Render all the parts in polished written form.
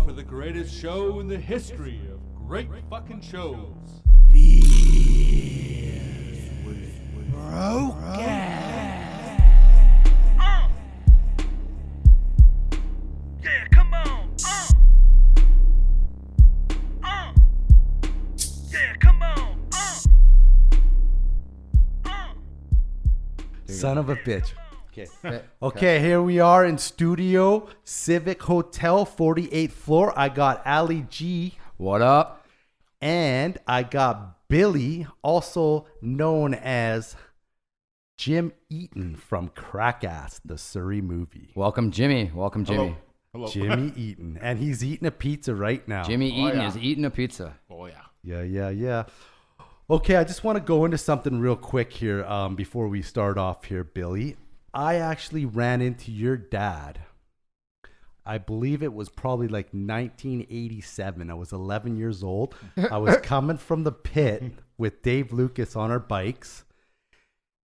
for the greatest show in the history of great fucking shows. Yeah, come on. Yeah, come on. Son of a bitch. Okay, here we are in Studio Civic Hotel, 48th floor. I got Ali G. What up? And I got Billy, also known as Jim Eaton from Crackass, the Surrey movie. Welcome, Jimmy. Welcome, Jimmy. Hello. Jimmy Eaton. And he's eating a pizza right now. Jimmy Eaton yeah. is eating a pizza. Oh, yeah. Yeah. Okay, I just want to go into something real quick here before we start off here, Billy. I actually ran into your dad. I believe it was probably like 1987. I was 11 years old. I was coming from the pit with Dave Lucas on our bikes.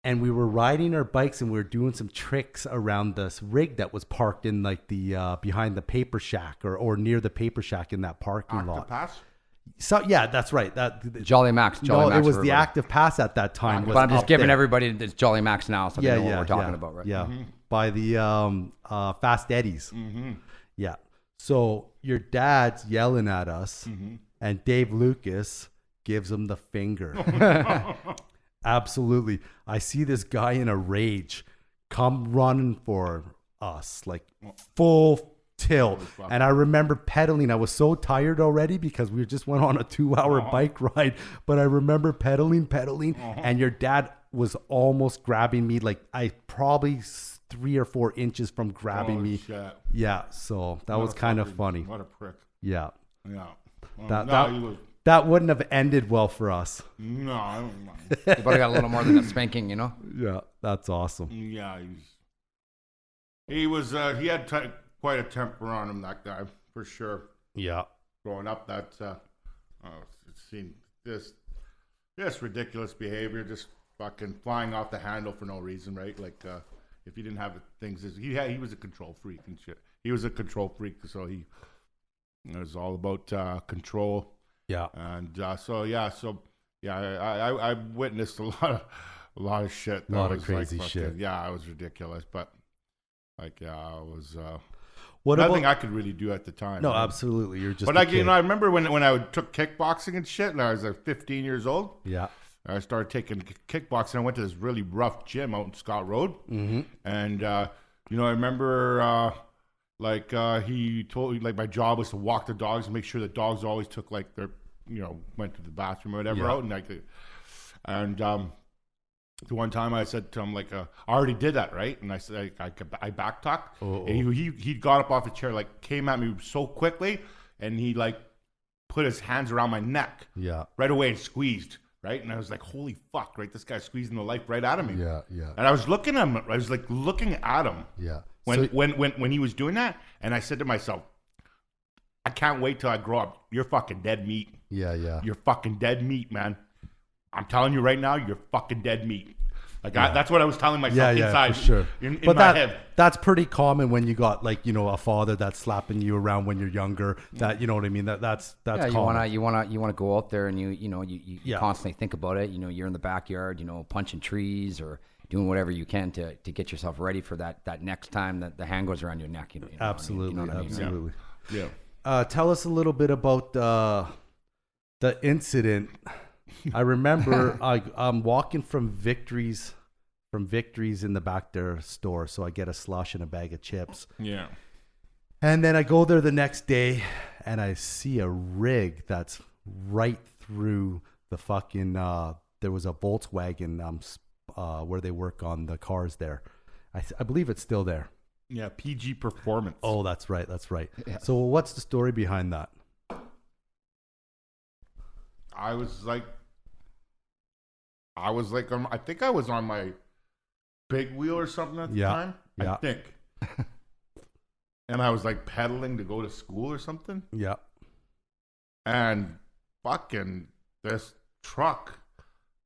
And we were riding our bikes and we were doing some tricks around this rig that was parked in like the behind the paper shack or near the paper shack in that parking lot. Octopass? So yeah, that's right. That Jolly Max. Jolly no, Max it was for the everybody. active pass at that time. But I'm just up giving there. everybody this Jolly Max now so they know what we're talking about, right? Yeah, by the Fast Eddies. Mm-hmm. Yeah. So your dad's yelling at us, and Dave Lucas gives him the finger. Absolutely. I see this guy in a rage come running for us, like full tilt. And I remember pedaling. I was so tired already because we just went on a 2-hour bike ride. But I remember pedaling, and your dad was almost grabbing me. Like I probably 3 or 4 inches from grabbing me. Shit. Yeah, so that was kind of funny. What a prick. Yeah. Yeah. That wouldn't have ended well for us. No, I don't mind. You probably got a little more than a spanking, you know? Yeah, that's awesome. Yeah, he had quite a temper on him, that guy, for sure. Yeah. Growing up, seen this ridiculous behavior, just fucking flying off the handle for no reason, right? Like, if he didn't have the things, he was a control freak and shit. He was a control freak, so it was all about control. Yeah. And I witnessed a lot of shit. A lot of was crazy like, shit. Yeah, it was ridiculous, but it was What nothing about, I could really do at the time. no, right? absolutely. You're just But a kid. I remember when I took kickboxing and shit, and I was like 15 years old. Yeah. I started taking kickboxing. I went to this really rough gym out in Scott Road, and I remember he told me like my job was to walk the dogs and make sure the dogs always took like their went to the bathroom or whatever out, and the one time I said to him like I already did that, right? And I said I back talked. And he got up off the chair, like came at me so quickly, and he like put his hands around my neck right away and squeezed. Right, and I was like, "Holy fuck!" Right, this guy's squeezing the life right out of me. Yeah. And I was looking at him. I was like looking at him. Yeah. When he was doing that, and I said to myself, "I can't wait till I grow up. You're fucking dead meat. Yeah. You're fucking dead meat, man. I'm telling you right now, you're fucking dead meat." Like that's what I was telling myself inside. For sure. In but my head. That's pretty common when you got like a father that's slapping you around when you're younger. That you know what I mean. That's common. You wanna go out there and you Yeah. constantly think about it. You're in the backyard, punching trees or doing whatever you can to get yourself ready for that next time that the hand goes around your neck. Absolutely, what I mean? absolutely. Yeah. Tell us a little bit about the incident. I remember I'm walking from Victory's in the back there store, so I get a slush and a bag of chips. Yeah. And then I go there the next day, and I see a rig that's right through the fucking. There was a Volkswagen where they work on the cars there. I believe it's still there. Yeah. PG Performance. Oh, that's right. Yeah. So what's the story behind that? I was like, I think I was on my big wheel or something at the time. Yeah. I think. And I was like pedaling to go to school or something. Yeah. And fucking this truck,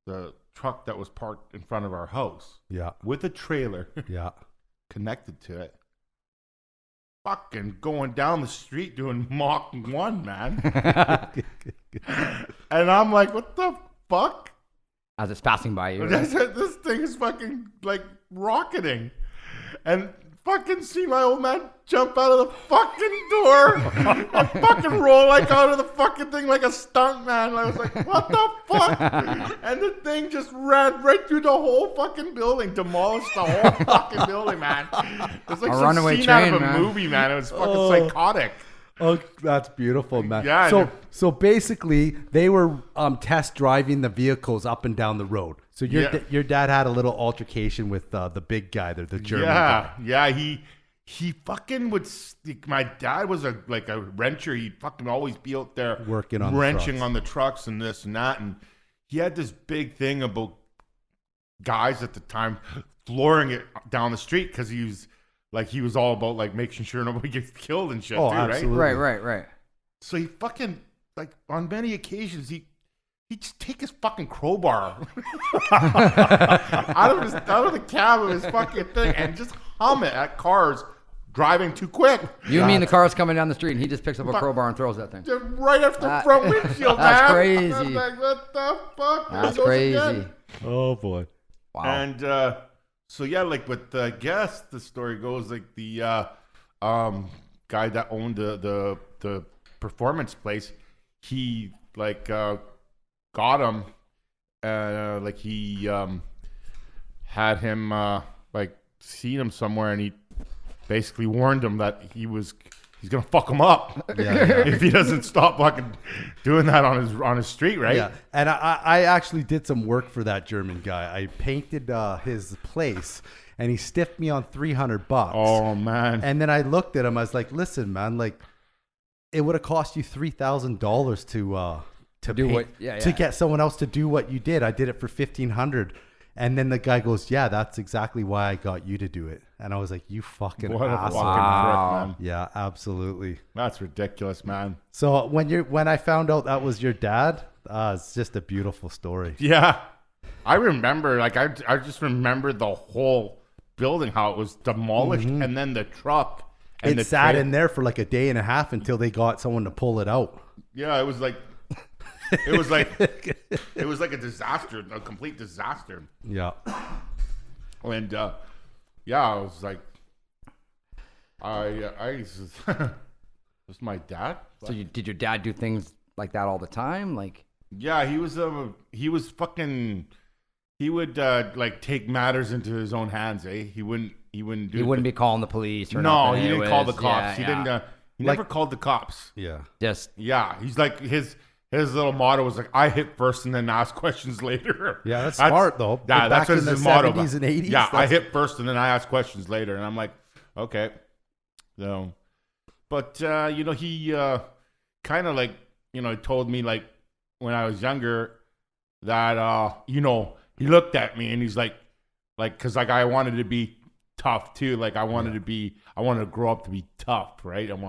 the truck that was parked in front of our house. Yeah. With a trailer Yeah. connected to it. fucking going down the street doing Mach 1, man. And I'm like, what the fuck? As it's passing by you. This thing is fucking like rocketing. And fucking see my old man jump out of the fucking door and fucking roll like out of the fucking thing like a stunt man. I was like, what the fuck? And the thing just ran right through the whole fucking building, demolished the whole fucking building, man. It was like some runaway scene train, out of a man. movie, man. It was fucking psychotic. Oh, that's beautiful, man. Yeah. So basically, they were test driving the vehicles up and down the road. So your dad had a little altercation with the big guy there, the German guy. Yeah. He fucking would. My dad was a wrencher. He'd fucking always be out there Working on wrenching the on the trucks and this and that. And he had this big thing about guys at the time flooring it down the street because he was all about like making sure nobody gets killed and shit. Oh, too, absolutely. Right. So he fucking like on many occasions he'd just take his fucking crowbar out of the cab of his fucking thing and just hum it at cars driving too quick. You mean the car's coming down the street and he just picks up a crowbar and throws that thing? Just right off the front windshield, that's man. crazy. I was like, what the fuck? That's There he goes crazy. again. Oh boy. Wow. And so yeah, like with the guest, the story goes like the guy that owned the performance place, he like got him, like he had him like seen him somewhere, and he basically warned him that he's gonna fuck him up if he doesn't stop fucking doing that on his street, right? Yeah, and I actually did some work for that German guy. I painted his place, and he stiffed me on $300. Oh man! And then I looked at him. I was like, "Listen, man, like it would have cost you $3,000 to do paint, what- to get someone else to do what you did. I did it for $1,500." And then the guy goes, "Yeah, that's exactly why I got you to do it." And I was like, "You fucking What a asshole!" fucking prick, man! Yeah, absolutely. That's ridiculous, man. So when I found out that was your dad, it's just a beautiful story. Yeah, I remember. Like I just remember the whole building, how it was demolished, and then the truck. And It sat in there for like a day and a half until they got someone to pull it out. Yeah, it was like a disaster, a complete disaster. Yeah. And yeah, I was like, I was my dad. So did your dad do things like that all the time? Like, Yeah, he was fucking. He would like take matters into his own hands. He wouldn't do. he wouldn't be calling the police or No, nothing. he It didn't call the was- cops. yeah, He yeah. didn't. He Like- never called the cops. Yeah. Just Yeah, he's like his little motto was like, I hit first and then ask questions later. Yeah, that's smart, though. Yeah, Back that's in the his motto. 70s and 80s, Yeah, I that's- hit first and then I ask questions later, and I'm like, okay. So, but he kind of like told me like when I was younger that he looked at me and he's like because like I wanted to be tough too. Like I wanted to grow up to be tough, right? I'm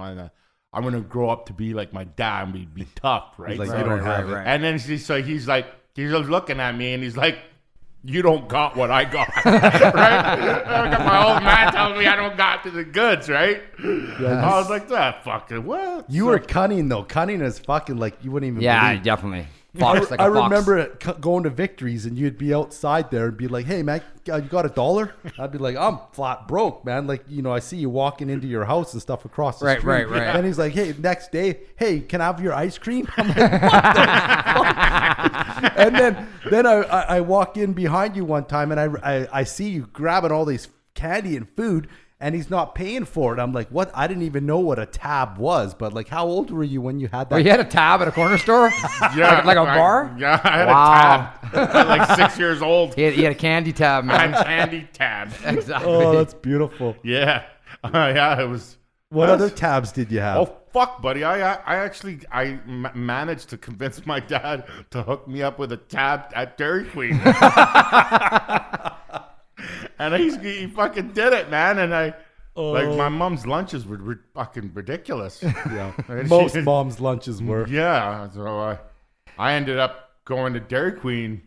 gonna grow up to be like my dad and be tough, right? Like, So- you don't have it. And then he's looking at me and he's like, you don't got what I got, right? My old man tells me I don't got the goods, right? I was like, that fucking what? You were cunning, though. Cunning is fucking like you wouldn't even yeah, believe. definitely. Fox, like a I fox. remember going to Victories and you'd be outside there and be like, "Hey man, you got $1?" I'd be like, "I'm flat broke, man. Like, I see you walking into your house and stuff across the Right, street." right. And he's like, "Hey, next day, hey, can I have your ice cream?" I'm like, "What the fuck?" And then I walk in behind you one time and I see you grabbing all these candy and food. And he's not paying for it. I'm like, what? I didn't even know what a tab was. But like, how old were you when you had that? Oh, you had a tab at a corner store? Yeah, like a bar? Yeah, I had Wow. a tab. At like 6 years old. He had a candy tab, man. And candy tab. Exactly. Oh, that's beautiful. Yeah, yeah, it was. What other tabs did you have? Oh fuck, buddy! I managed to convince my dad to hook me up with a tab at Dairy Queen. And he fucking did it, man. And like my mom's lunches were fucking ridiculous. Yeah. And Most she- moms' lunches were. Yeah, so I ended up going to Dairy Queen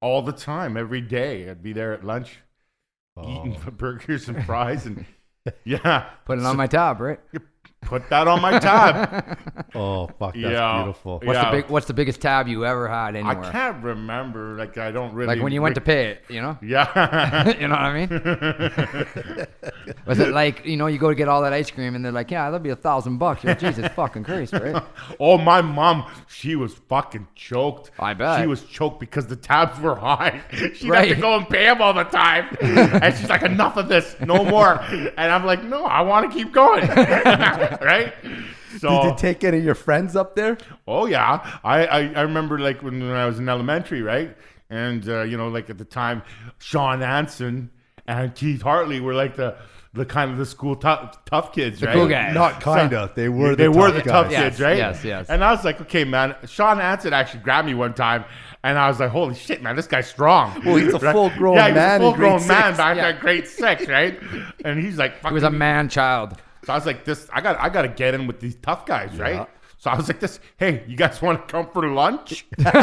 all the time, every day. I'd be there at lunch, eating burgers and fries, and Yeah. Put it on my tab, right? Put that on my tab. Oh, fuck, that's Yeah. beautiful. What's the biggest tab you ever had I anywhere? can't remember. Like, I don't really. Like when you went to pay it, you know? Yeah. You know what I mean? Was it like, you go to get all that ice cream and they're like, yeah, that'll be $1,000. You're like, Jesus fucking Christ, right? Oh, my mom, she was fucking choked. I bet. She was choked because the tabs were high. She'd Right. have to go and pay them all the time. And she's like, enough of this, no more. And I'm like, no, I want to keep going. Right? So, Did you take any of your friends up there? oh, yeah. I remember, like, when I was in elementary, right? And, like, at the time, Sean Anson and Keith Hartley were, like, the kind of the school tough kids, right? cool guys. Not kind of. They were They the were tough the guys. tough Yes, kids, right? yes. And I was like, okay, man. Sean Anson actually grabbed me one time, and I was like, holy shit, man, this guy's strong. Well, he's a Right? full-grown yeah, man he's a in grade full-grown man six. back Yeah. at grade 6, right? And he's like, He was a man child. So I was like, I got to get in with these tough guys, right? So I was like, hey, you guys want to come for lunch? They're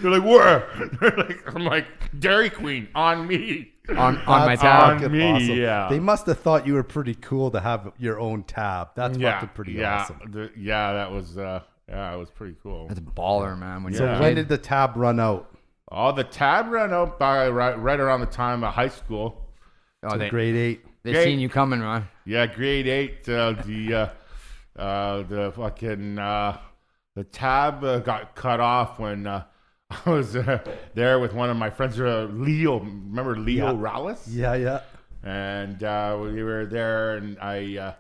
like, where? I'm like, Dairy Queen on me. On my That's tab. fucking me, awesome. yeah. They must have thought you were pretty cool to have your own tab. That's fucking pretty awesome. That was it was pretty cool. That's a baller, man. When So you're a when kid. did the tab run out? Oh, the tab ran out by right around the time of high school. Oh, they Grade 8. seen you coming, man. Yeah, grade 8. The fucking the tab got cut off when I was there with one of my friends, Leo. Remember Leo Rallis? Yeah. And we were there, and I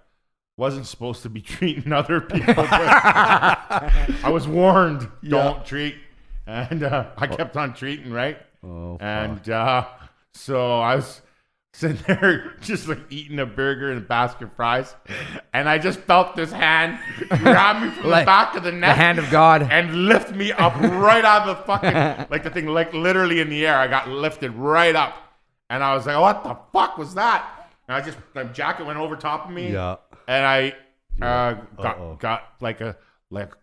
wasn't supposed to be treating other people. But I was warned, don't treat. And I kept on treating, right? Oh, And so I was sitting there just like eating a burger and a basket of fries. And I just felt this hand grab me from the back of the neck. The hand of God. And lift me up right out of the fucking, like the thing, like literally in the air. I got lifted right up. And I was like, what the fuck was that? And my jacket went over top of me. Yeah. And I got like a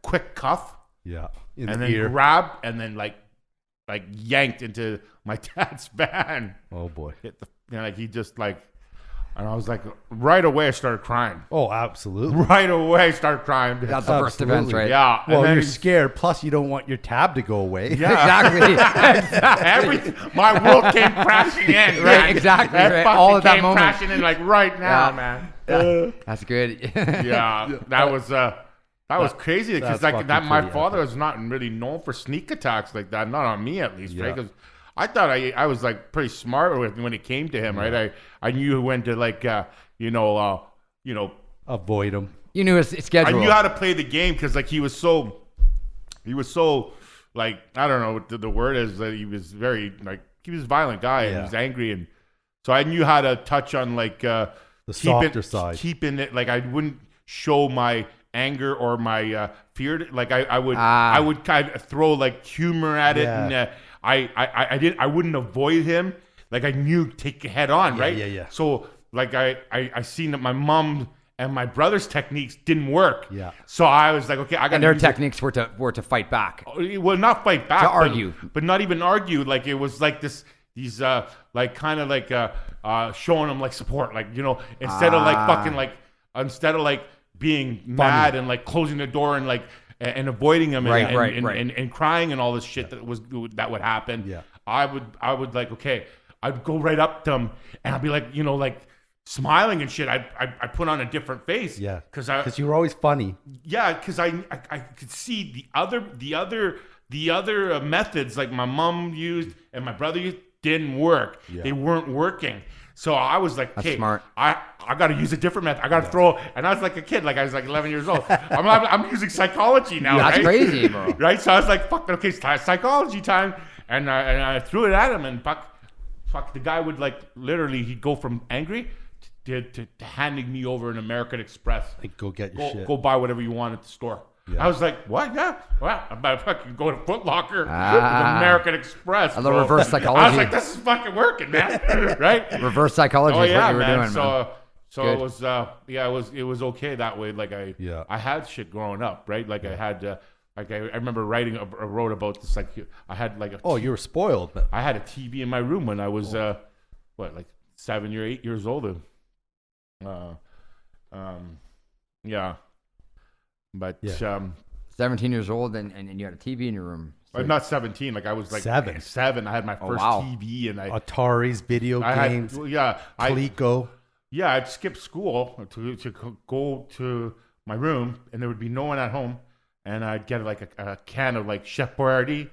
quick cuff. Yeah. In And the then ear. grabbed and then like yanked into my dad's van. Oh, boy. Hit the, he just like, and I was like, right away I started crying. Oh, absolutely. Right away I started crying. That's the first defense, right? Yeah. Well, and then you're scared. Plus, you don't want your tab to go away. Yeah. Exactly. Everything, my world came crashing in. Right, exactly, That right. fucking All at that came moment. crashing in like right now, Yeah. man. That's good. Yeah, that was crazy because that's like fucking that. My pretty father was not really known for sneak attacks like that. Not on me, at least, right? Yeah. Because I thought I was like pretty smart when it came to him, right? I knew when to like Avoid them. You knew his I schedule. knew how to play the game because like he was so like, I don't know what the word is, that he was very like, he was a violent guy and he was angry, and so I knew how to touch on like The softer side. keeping it like I wouldn't show my anger or my fear. Like I would kind of throw like humor at it, and I wouldn't avoid him. Like I knew take it head on, right? Yeah. So like I seen that my mom and my brother's techniques didn't work. Yeah. So I was like, okay, I got and their techniques were to fight back. well, not fight back, To argue. but not even argue. Like it was like these like kind of like showing them like support, like instead of like fucking like instead of like being mad and like closing the door and like and avoiding them and crying and all this shit that would happen. Yeah. I would like, okay, I'd go right up to them and I'd be like, like smiling and shit. I put on a different face. Yeah. Because you were always funny. yeah, because I could see the other methods like my mom used and my brother used didn't work. Yeah. They weren't working. So I was like, okay, smart. I got to use a different method. I got to throw, and I was like a kid, like I was like 11 years old. I'm using psychology now. That's right? crazy, bro. Right? So I was like, fuck, okay, psychology time, and I threw it at him, and fuck, the guy would like literally, he'd go from angry to handing me over an American Express. Like, go get your shit. Go buy whatever you want at the store. Yeah. I was like, what? Yeah. Well, I'm about to fucking go to Foot Locker with American Express. A little bro. reverse psychology. I was like, this is fucking working, man. Right? Reverse psychology is what you were man. doing, man. So Good. it was it was okay that way. Like I had shit growing up, right? Like I had like I remember wrote about this. Like I had like You were spoiled. I had a TV in my room when I was like 7 or 8 years old. Yeah. But Yeah. 17 years old, and you had a TV in your room. So I'm not 17. Like I was like Seven. I had my first wow. TV, and Atari's, video games, Coleco. I'd skip school to go to my room, and there would be no one at home, and I'd get like a can of like Chef Boyardee,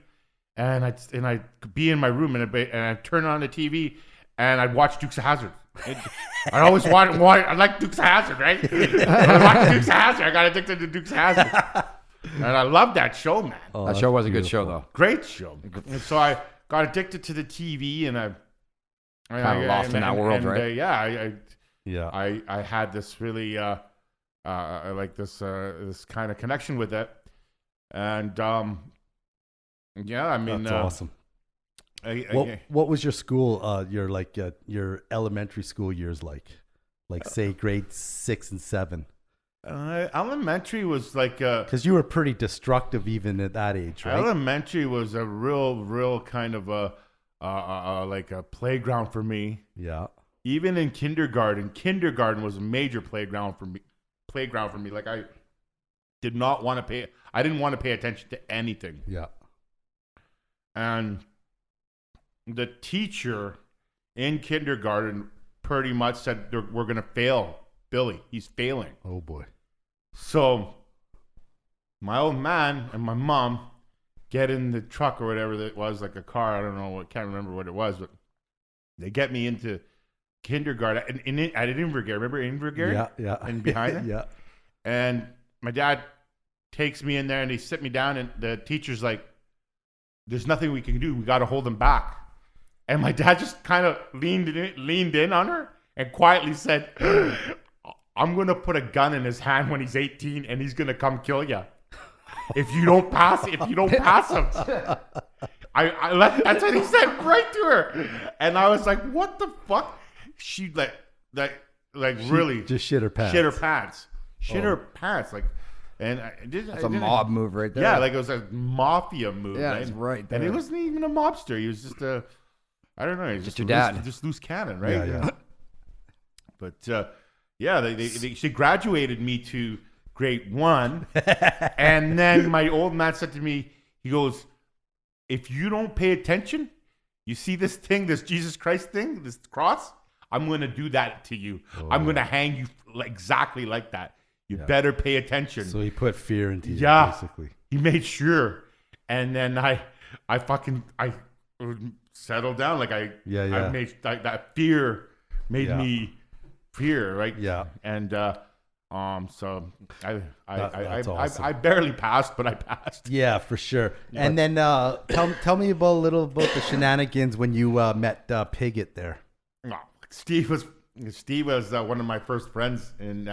and I'd be in my room, and I'd turn on the TV, and I'd watch Dukes of Hazzard. I always I like Dukes of Hazzard, right? I watched Dukes of Hazzard. I got addicted to Dukes of Hazzard. And I love that show, man. Oh, that show was a good show, though. Great show. And so I got addicted to the TV, and I kind of lost in that world, right? I had this really like this kind of connection with it, and I mean, that's awesome. What was your school? Your elementary school years like say grade 6 and 7. Elementary was like because you were pretty destructive even at that age, right? Elementary was a real kind of like a playground for me. Yeah. Even in kindergarten was a major playground for me. Like I didn't want to pay attention to anything. Yeah. And the teacher in kindergarten pretty much said we're going to fail Billy. He's failing. Oh boy. So my old man and my mom get in the truck or whatever that was, like a car. I don't know. I can't remember what it was, but they get me into kindergarten at Invergary. Remember Invergary? Yeah. And behind it? Yeah. And my dad takes me in there, and they sit me down, and the teacher's like, there's nothing we can do. We got to hold him back. And my dad just kind of leaned in on her and quietly said, I'm going to put a gun in his hand when he's 18, and he's going to come kill you. If you don't pass him. That's what he said right to her. And I was like, what the fuck? She really just shit her pants. Shit her pants. Like, and that's a mob move right there. Yeah, like it was a mafia move. Yeah, it's right there. And he wasn't even a mobster. He was just I don't know. He was just your dad. Just loose cannon, right? Yeah. But she graduated me to grade 1, and then my old man said to me, he goes, if you don't pay attention, you see this thing, this Jesus Christ thing, this cross, I'm going to do that to you. Oh. I'm going to hang you exactly like that. You better pay attention. So he put fear into you, basically. He made sure. And then I settled down. Like I made that fear made me fear, right? Yeah. And so that's awesome. I barely passed, but I passed. Yeah, for sure. And then tell me a little about the shenanigans when you met Piggott there. Steve was one of my first friends in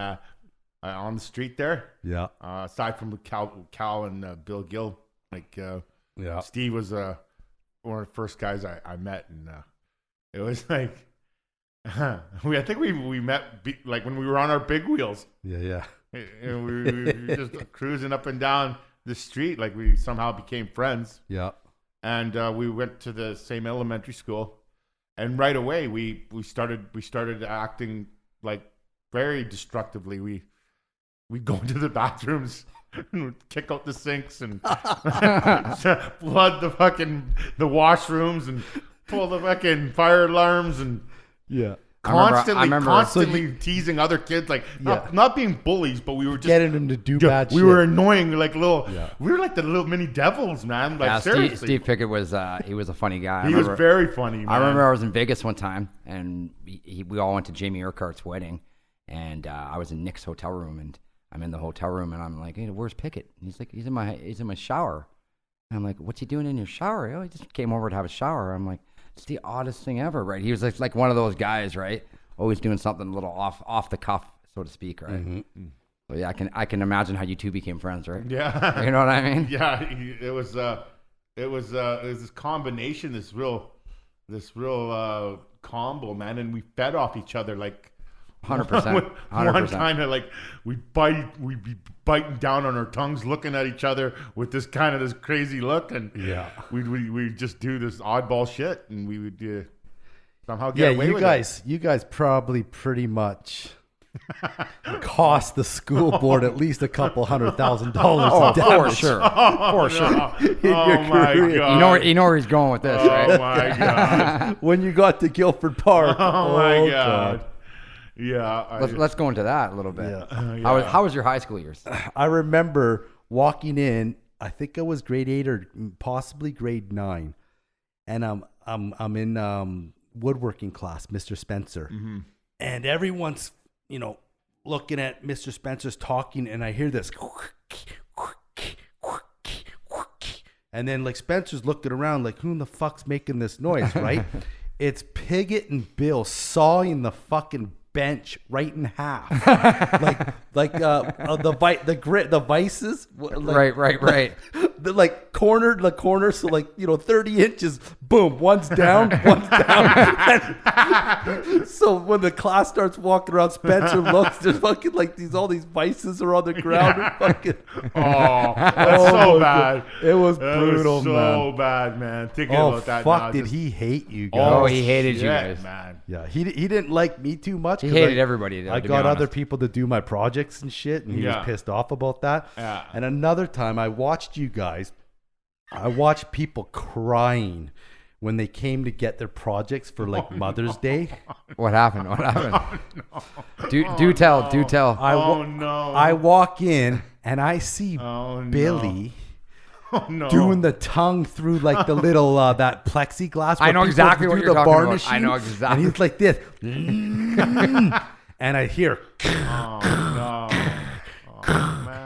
on the street there. Yeah. Aside from Cal and Bill Gill, Steve was one of the first guys I met, and it was like I think we met like when we were on our big wheels. Yeah. And we were just cruising up and down the street, like we somehow became friends. Yeah. And we went to the same elementary school, and right away we started acting like very destructively. We go into the bathrooms and kick out the sinks and flood the washrooms and pull the fucking fire alarms and constantly teasing other kids, like not being bullies, but we were just getting them to do bad shit. We were annoying, like we were like the little mini devils, man. Like seriously. Steve Pickett was he was a funny guy. He was very funny, man. I remember I was in Vegas one time, and we all went to Jamie Urquhart's wedding, and I was in Nick's hotel room, and I'm in the hotel room, and I'm like, hey, where's Pickett? And he's like, he's in my shower. And I'm like, what's he doing in your shower? Oh, he just came over to have a shower. I'm like, it's the oddest thing ever, right? He was like one of those guys, right? Always doing something a little off the cuff, so to speak, right? Mm-hmm. So yeah, I can imagine how you two became friends, right? Yeah, you know what I mean? Yeah, it was this combination, this real combo, man, and we fed off each other like 100%. One time, like we'd be biting down on our tongues, looking at each other with this crazy look, and we'd just do this oddball shit, and we would somehow get away with it. You guys probably pretty much cost the school board at least a couple $100,000. Oh, in for damage. sure. For sure. Oh my career. god. You know where he's going with this, Oh right? my god. When you got to Guilford Park. Oh my god. Yeah. Let's go into that a little bit. Yeah. How was your high school years? I remember walking in. I think I was grade 8 or possibly grade 9, and I'm in woodworking class, Mr. Spencer, and everyone's looking at Mr. Spencer's talking, and I hear this, and then like Spencer's looking around like, who in the fuck's making this noise, right? It's Pigott and Bill sawing the fucking bench right in half, the vices, like, Right. the corner, so 30 inches, boom, one's down. So when the class starts walking around, Spencer looks, there's fucking all these vices are on the ground. And fucking, that's so bad. it was brutal, so bad, man. Thinking about that fuck, now, did just- he hate you guys? Oh, he hated you shit, guys. man. Yeah, he didn't like me too much. He 'cause hated everybody, though, I to be got other honest. people to do my projects and shit, and he was Yeah. pissed off about that. Yeah. And another time, I watched you guys. I watched people crying when they came to get their projects for Mother's Day. What happened? Do tell. I walk in and I see Billy doing the tongue through the little that plexiglass. I know where people exactly do what the you're talking about. varnishing, I know exactly. And he's like this, and I hear.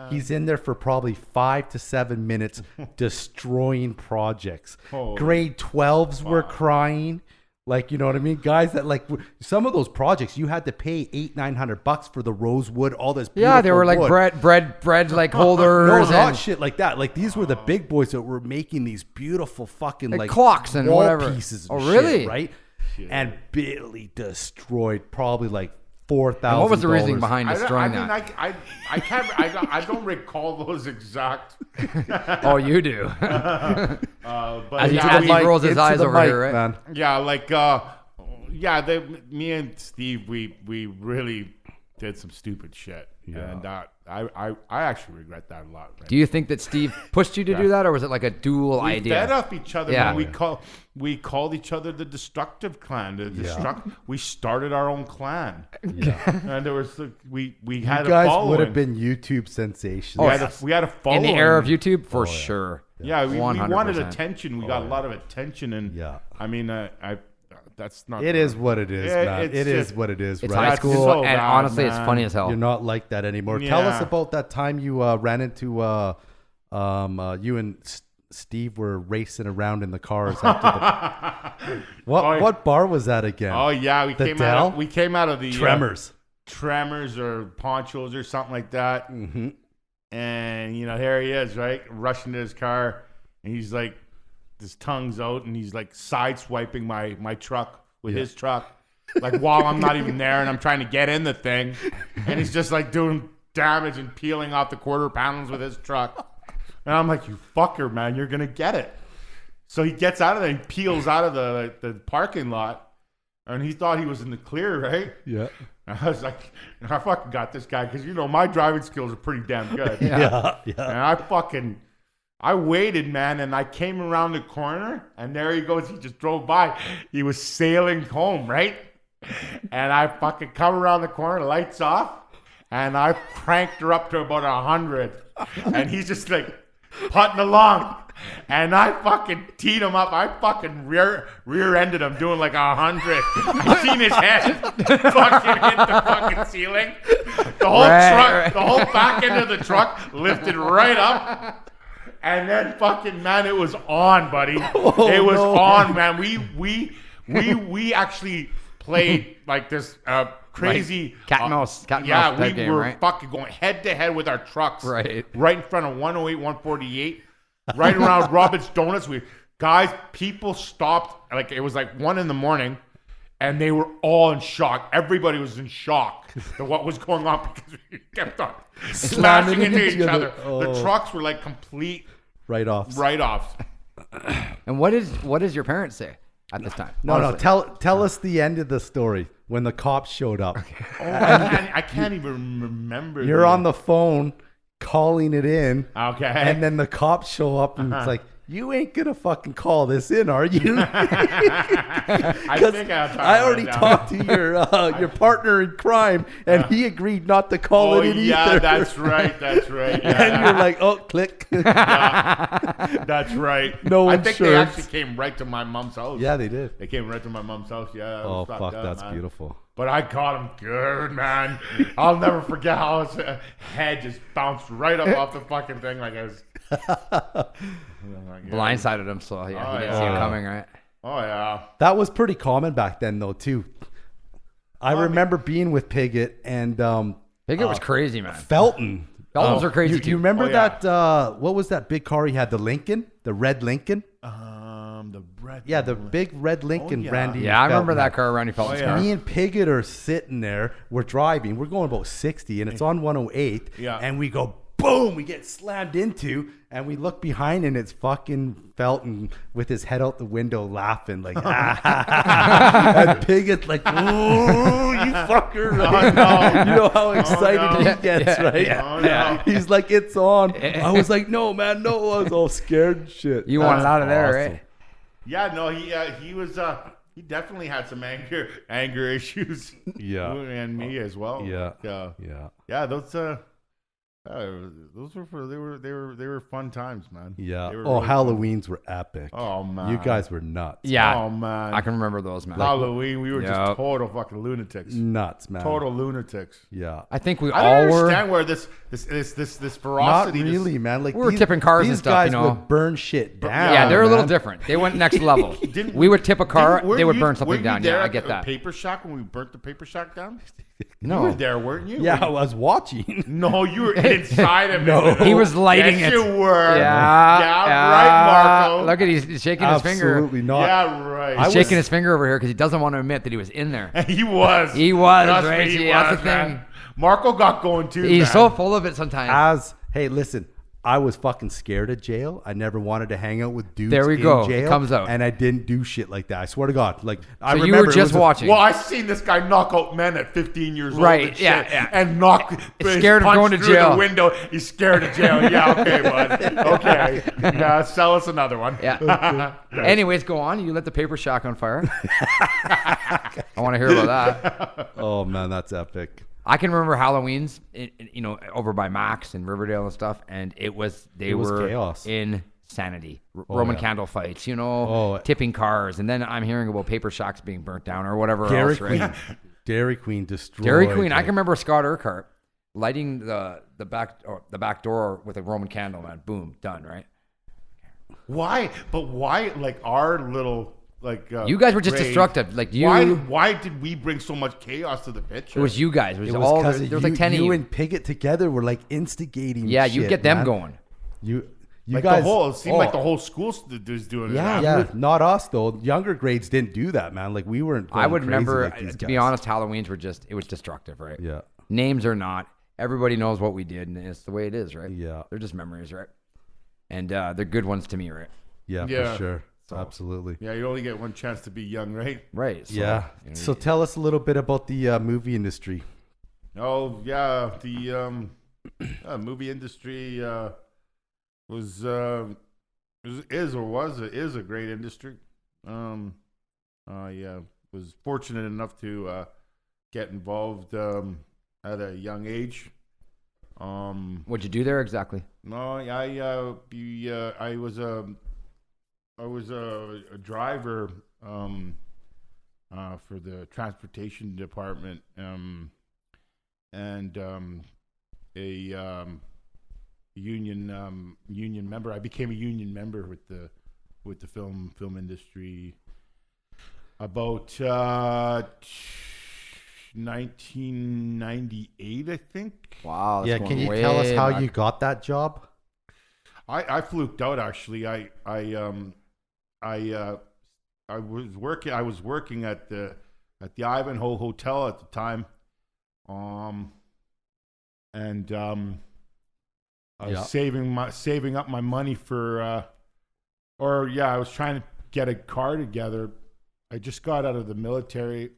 He's in there for probably 5 to 7 minutes destroying projects. Holy Grade 12s were crying. You know what I mean? Guys that some of those projects you had to pay $800-900 for the rosewood, all this beautiful They were like wood. bread holders. No, not and shit like that. These were the big boys that were making these beautiful fucking clocks and wall whatever. pieces. Oh, And really? shit, right? And Billy destroyed probably $4,000. And what was the reasoning behind destroying that? I can't. I don't recall those exact. Oh, you do. But As he yeah, rolls his eyes over here, right? Man. yeah, me and Steve, we really did some stupid shit, and I actually regret that a lot. Right? Do you think that Steve pushed you to do that, or was it like a dual We idea? fed off each other. Yeah. Man. We called each other the destructive clan. We started our own clan. Yeah. And there was we had You a guys following. would have been YouTube sensations. We had a following In the era of YouTube, for sure. Yeah, we wanted 100%. attention. We got a lot of attention, and Yeah. I mean, that's not. It is what it is, Yeah, man. it's It is just- what it is, It's right? high school, so and bad, honestly, it's man. funny as hell. You're not like that anymore. Tell us Yeah. about that time you ran into you and Steve were racing around in the cars after the what bar was that again? Oh yeah, we The came Dell? out of the Tremors. Tremors or Ponchos or something like that. Mm-hmm. And here he is, right, rushing to his car, and he's like, his tongue's out, and he's like sideswiping my truck with his truck, like while I'm not even there, and I'm trying to get in the thing, and he's just like doing damage and peeling off the quarter panels with his truck, and I'm like, you fucker, man, you're gonna get it. So he gets out of there, and peels out of the parking lot, and he thought he was in the clear, right? Yeah. And I was like, I fucking got this guy, because my driving skills are pretty damn good. Yeah. And I waited, man, and I came around the corner, and there he goes. He just drove by. He was sailing home, right? And I fucking come around the corner, lights off, and I cranked her up to about 100. And he's just like putting along. And I fucking teed him up. I fucking rear-ended him doing like 100. I seen his head fucking hit the fucking ceiling. The whole truck, the whole back end of the truck lifted right up. And then fucking, man, it was on, buddy. It was on, man. We actually played like this crazy Like cat and mouse type we game, were right? fucking going head to head with our trucks, Right in front of 108, 148, right around Robin's Donuts. People stopped, like it was like 1 a.m, and they were all in shock. Everybody was in shock at what was going on, because we kept on smashing into each other. The trucks were like complete Write-offs. write-offs. And what does your parents say? at this time. No, honestly. tell us the end of the story when the cops showed up. I can't even remember. You're on the phone calling it in. Okay. And then the cops show up and it's like, you ain't gonna fucking call this in, are you? I think I already talked to your partner in crime, and he agreed not to call it in either. That's right. That's right. Yeah. And you're like, oh, click. That's right. No I think they insurance. actually came right to my mom's house. Yeah, they did. They came right to my mom's house. Yeah. it Oh, was fucked fuck, up, that's man. beautiful. But I caught him good, man. I'll never forget how his head just bounced right up off the fucking thing like I was. Blindsided him, so yeah, he didn't see it coming, right? Oh yeah. That was pretty common back then, though, too. I remember being with Piggott and Piggott was crazy, man. Felton. Feltons are crazy, too. You remember Oh, yeah. that? What was that big car he had? The Lincoln? The red Lincoln? The red. Yeah, the big red Lincoln, yeah. Randy. Yeah, I remember Felton that had. car, Randy Felton's yeah. car. Me and Piggott are sitting there. We're driving. We're going about 60, and it's on 108. Yeah. And we go, boom, we get slammed into, and we look behind, and it's fucking Felton with his head out the window laughing, like, and Piggott's like, ooh, you fucker. Right? no. You know how excited no. he gets, right? Oh, no. He's like, it's on. I was like, no, man, no. I was all scared and shit. You wanted out of there, awesome. right? Yeah, no, he was he definitely had some anger issues. Yeah. And me as well. Yeah. Yeah. Yeah. Those were fun times, man. Yeah. They were Oh, really Halloweens were epic. Oh, man. You guys were nuts. Yeah. Oh man. I can remember those, man. Halloween, we were Yep. just total fucking lunatics. Nuts, man. Total lunatics. Yeah. I think we I don't all understand were. where this Not ferocity. really, man. Like We were tipping cars these and stuff, guys you know. would burn shit down. Yeah, they're a little man. different. They went next level. Didn't- We would tip a car, Were they would you- burn were something you down. there Yeah, I at get the that. Paper Shack when we burnt the Paper Shack down? No. You were there, weren't you? Yeah, I was watching. No, you were inside of it. No. He was lighting yes, it. you were. Yeah, right, Marco. Look at he's shaking his finger. Absolutely not. Yeah, right. He's shaking his finger over here because he doesn't want to admit that he was in there. He was. He was, Trust right? me, he See, that's the man. thing. Marco got going too. He's man. so full of it sometimes. Hey, listen, I was fucking scared of jail. I never wanted to hang out with dudes There we in go. It jail. comes out. And I didn't do shit like that. I swear to God. Like, I So you remember were it just was watching. Well, I seen this guy knock out men at 15 years old. Right, And yeah, shit, yeah. And knock. Scared of punch going to through jail. The window. He's scared of jail. Yeah, okay, bud. Okay. Yeah, sell us another one. Yeah. Anyways, go on. You lit the Paper Shack on fire. I want to hear about that. Oh, man, that's epic. I can remember Halloween's, over by Max and Riverdale and stuff, and they was were chaos. insanity. Roman yeah. candle fights, Oh. tipping cars, and then I'm hearing about Paper Shacks being burnt down or whatever Dairy else, right? Queen. Dairy Queen destroyed. Dairy Queen. I like- can remember Scott Urquhart lighting the back door with a Roman candle, man. Boom, done, right? Why? But why? Like our little like. You guys were just grade, destructive. Like you. Why did we bring so much chaos to the picture? It was you guys. It was, It was all. because There was like 10 of you you. and Piggott together were like instigating. Yeah, you shit, get them man. going. You like guys. the whole. It seemed oh, like the whole school was doing it. Yeah. Yeah, not us though. Younger grades didn't do that, man. Like we weren't. I going would crazy remember, like these to be guys. honest, Halloween's were it was destructive, right? Yeah. Names are not. Everybody knows what we did, and it's the way it is, right? Yeah. They're just memories, right? And they're good ones to me, right? Yeah, Yeah. for sure. Absolutely. Yeah, you only get one chance to be young, right? Right. So, Yeah. So tell us a little bit about the movie industry. Oh yeah, the movie industry is a great industry. Yeah, was fortunate enough to get involved at a young age. What'd you do there exactly? No, I was a driver for the transportation department and a union member. I became a union member with the film industry about 1998, I think. Wow. That's Yeah, going can you way tell us how back. you got that job? I fluked out actually. I was working at the Ivanhoe Hotel at the time, and I was saving up my money for, I was trying to get a car together I just got out of the military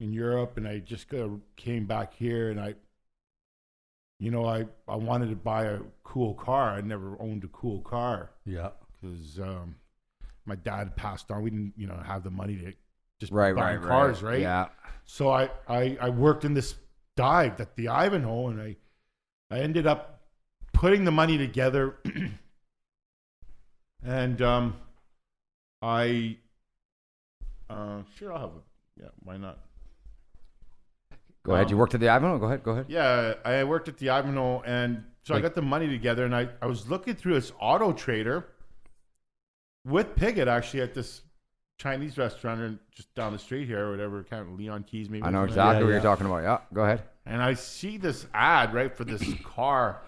in Europe, and I just came back here, and I wanted to buy a cool car. I never owned a cool car. Yeah. Because my dad passed on. We didn't, have the money to just Right, buy right, cars, right. right? Yeah. So I worked in this dive at the Ivanhoe, and I ended up putting the money together, and sure, I'll have why not? Go ahead. You worked at the Ivanhoe? Go ahead. Yeah, I worked at the Ivanhoe, and so I got the money together, and I was looking through this auto trader with Piggott, actually, at this Chinese restaurant just down the street here, or whatever, kind of Leon Keys maybe. I know exactly what you're talking about. Yeah, go ahead. And I see this ad, right, for this car,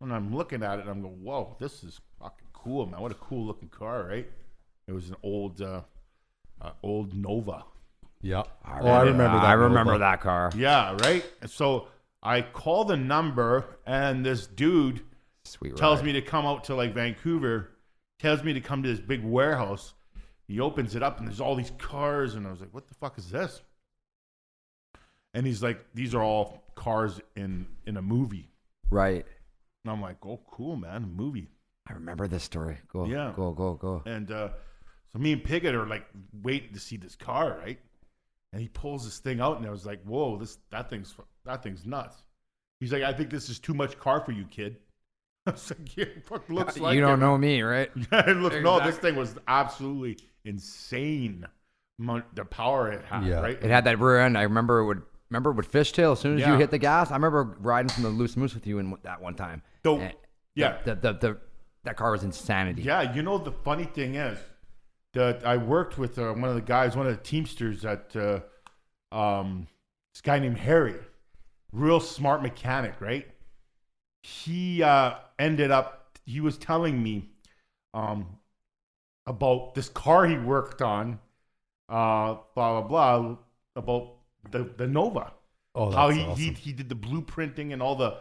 and I'm looking at it, and I'm going, whoa, this is fucking cool, man. What a cool looking car, right? It was an old Nova. Yeah. I remember that car. Yeah, right? And so I call the number, and this dude tells me to come out to like Vancouver, tells me to come to this big warehouse. He opens it up, and there's all these cars, and I was like, what the fuck is this? And he's like, these are all cars in a movie. Right. And I'm like, oh, cool, man, a movie. I remember this story. Go. And so me and Piggott are like waiting to see this car, right? And he pulls this thing out, and I was like, whoa, that thing's nuts. He's like, I think this is too much car for you, kid. I was like, yeah, fuck, looks like you don't know me, right? Yeah, no, this thing was absolutely insane. The power it had, right? It had that rear end. I remember it would fishtail as soon as you hit the gas. I remember riding from the Loose Moose with you in that one time. That car was insanity. Yeah, the funny thing is that I worked with one of the Teamsters at this guy named Harry, real smart mechanic, right? He he was telling me about this car he worked on, blah, blah, blah, about the Nova. Oh, that's how awesome. he did the blueprinting and all the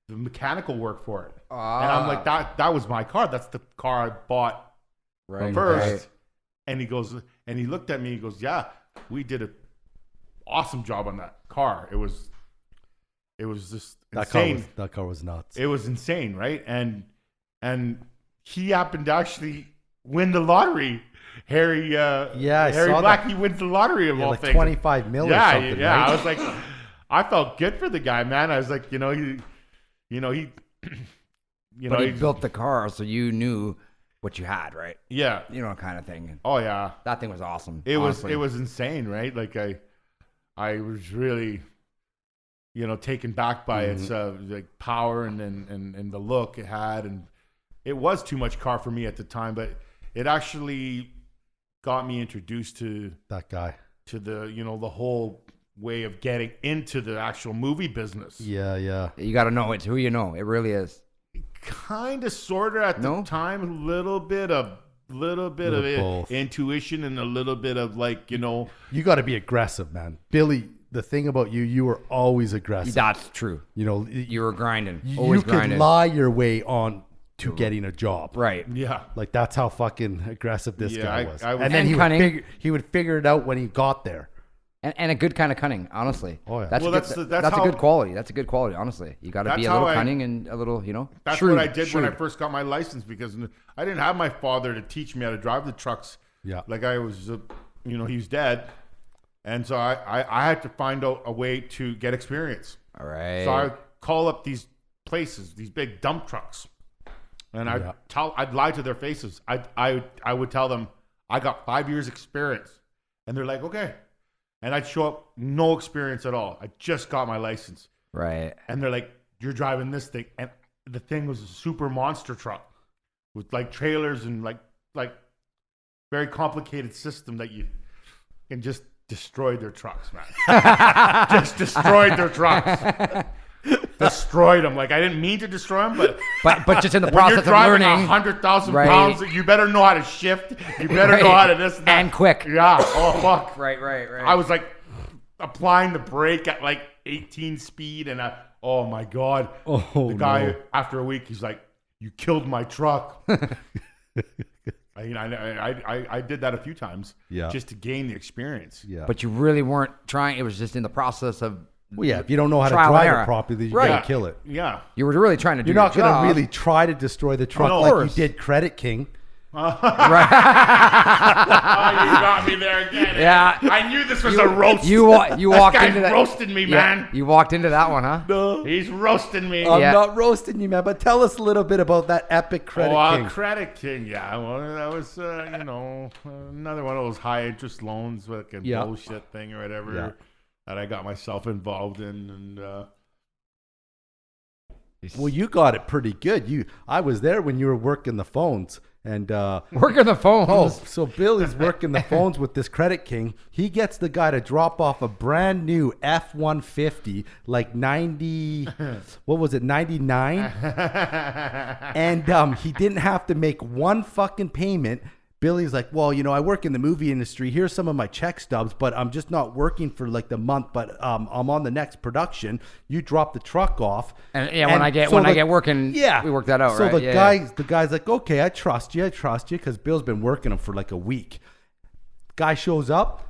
mechanical work for it. And I'm like, that was my car. That's the car I bought first. Right. And he goes, and he looked at me, he goes, yeah, we did an awesome job on that car. It was just insane. That car was nuts. It was insane, right? And he happened to actually win the lottery. Harry Black, he wins the lottery of all like things. 25 million or something, yeah. right? I was like, I felt good for the guy, man. I was like, he built the car, so you knew what you had, right? Yeah. Kind of thing. Oh yeah. That thing was awesome. It was insane, right? Like I was really, taken back by its like power and the look it had, and it was too much car for me at the time, but it actually got me introduced to that guy, to the the whole way of getting into the actual movie business. Yeah. You got to know it's who you know. It really is. Kind of, sort of at the time, a little bit of intuition and a little bit of like, You got to be aggressive, man. Billy, the thing about you were always aggressive. That's true. You were grinding. Always grinding. You could lie your way on to getting a job. Right. Yeah. Like that's how fucking aggressive this guy was. And then he would figure it out when he got there. And a good kind of cunning, honestly. Oh yeah. That's a good quality. That's a good quality, honestly. You got to be a little cunning and a little, That's shrewd, what I did when I first got my license, because I didn't have my father to teach me how to drive the trucks. Yeah. Like I was, he was dead, and so I had to find out a way to get experience. All right. So I call up these places, these big dump trucks, and I'd lie to their faces. I would tell them I got 5 years experience, and they're like, okay. And I'd show up, no experience at all. I just got my license. Right. And they're like, you're driving this thing. And the thing was a super monster truck with like trailers and like very complicated system that you can just destroy their trucks, man. Just destroyed their trucks. Destroyed them. Like I didn't mean to destroy them, but just in the process of learning, 100,000 pounds, you better know how to shift. You better know how to this and that. And quick. Yeah. Oh fuck. Right. I was like applying the brake at like 18 speed, and oh my god. The guy after a week, he's like, "You killed my truck." I did that a few times. Yeah. Just to gain the experience. Yeah. But you really weren't trying. It was just in the process of. Well, yeah, if you don't know how to Trial and drive error. it properly, you Right. gotta kill it. Yeah. You were really trying to do. You're not your gonna job. really try to destroy the truck Of like you course. did Credit King. Right. Oh, you got me there again. Yeah. I knew this was a roast. You walked This into that. guy's roasting me, man. You walked into that one, huh? No. He's roasting me. I'm Yeah. not roasting you, man, but tell us a little bit about that epic Credit King. Credit King, yeah. Well, that was, another one of those high interest loans, fucking Yeah. bullshit thing or whatever Yeah. that I got myself involved in. And Well, you got it pretty good. I was there when you were working the phones. And Working the phones. so Billy's working the phones with this Credit King. He gets the guy to drop off a brand new F-150, like 90, what was it, 99? And he didn't have to make one fucking payment. Billy's like, well, I work in the movie industry. Here's some of my check stubs, but I'm just not working for like the month. But I'm on the next production. You drop the truck off, And when I get working, we work that out, so right? the guy's like, okay, I trust you, because Bill's been working him for like a week. Guy shows up.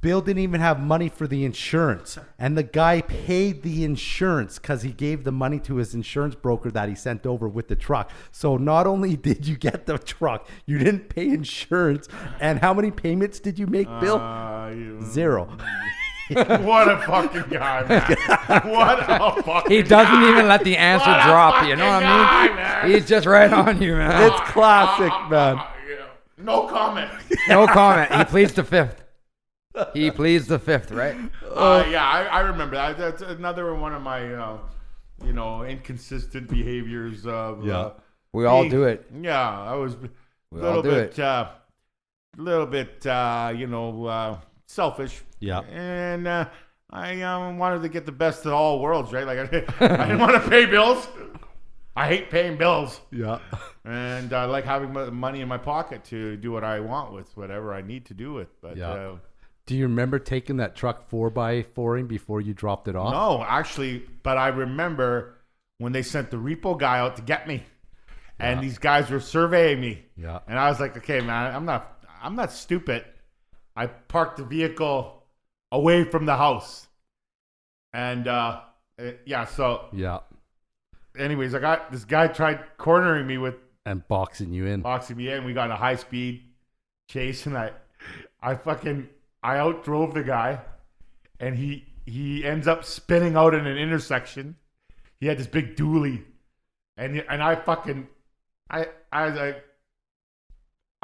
Bill didn't even have money for the insurance, and the guy paid the insurance because he gave the money to his insurance broker that he sent over with the truck. So not only did you get the truck, you didn't pay insurance. And how many payments did you make, Bill? 0. what a fucking guy, man. What a fucking He doesn't guy. even let the answer What a drop. You know what fucking I mean? guy, man. He's just right on you, man. It's classic, man. Yeah. No comment. No comment. He pleads the fifth. He pleads the fifth, right? I remember that. That's another one of my, inconsistent behaviors of. Yeah. We all do it. Yeah, I was a We little all do bit, it. selfish. Yeah. And I wanted to get the best of all worlds, right? Like I didn't want to pay bills. I hate paying bills. Yeah. And I like having money in my pocket to do what I want with whatever I need to do with. But Yeah. Do you remember taking that truck 4x4ing before you dropped it off? no, actually, but I remember when they sent the repo guy out to get me, and these guys were surveying me. Yeah. And I was like, okay, man, I'm not stupid. I parked the vehicle away from the house, and so Yeah. anyways, I got this guy tried cornering me with And boxing you in. boxing me in. We got in a high speed chase, and I outdrove the guy, and he ends up spinning out in an intersection. He had this big dually, and I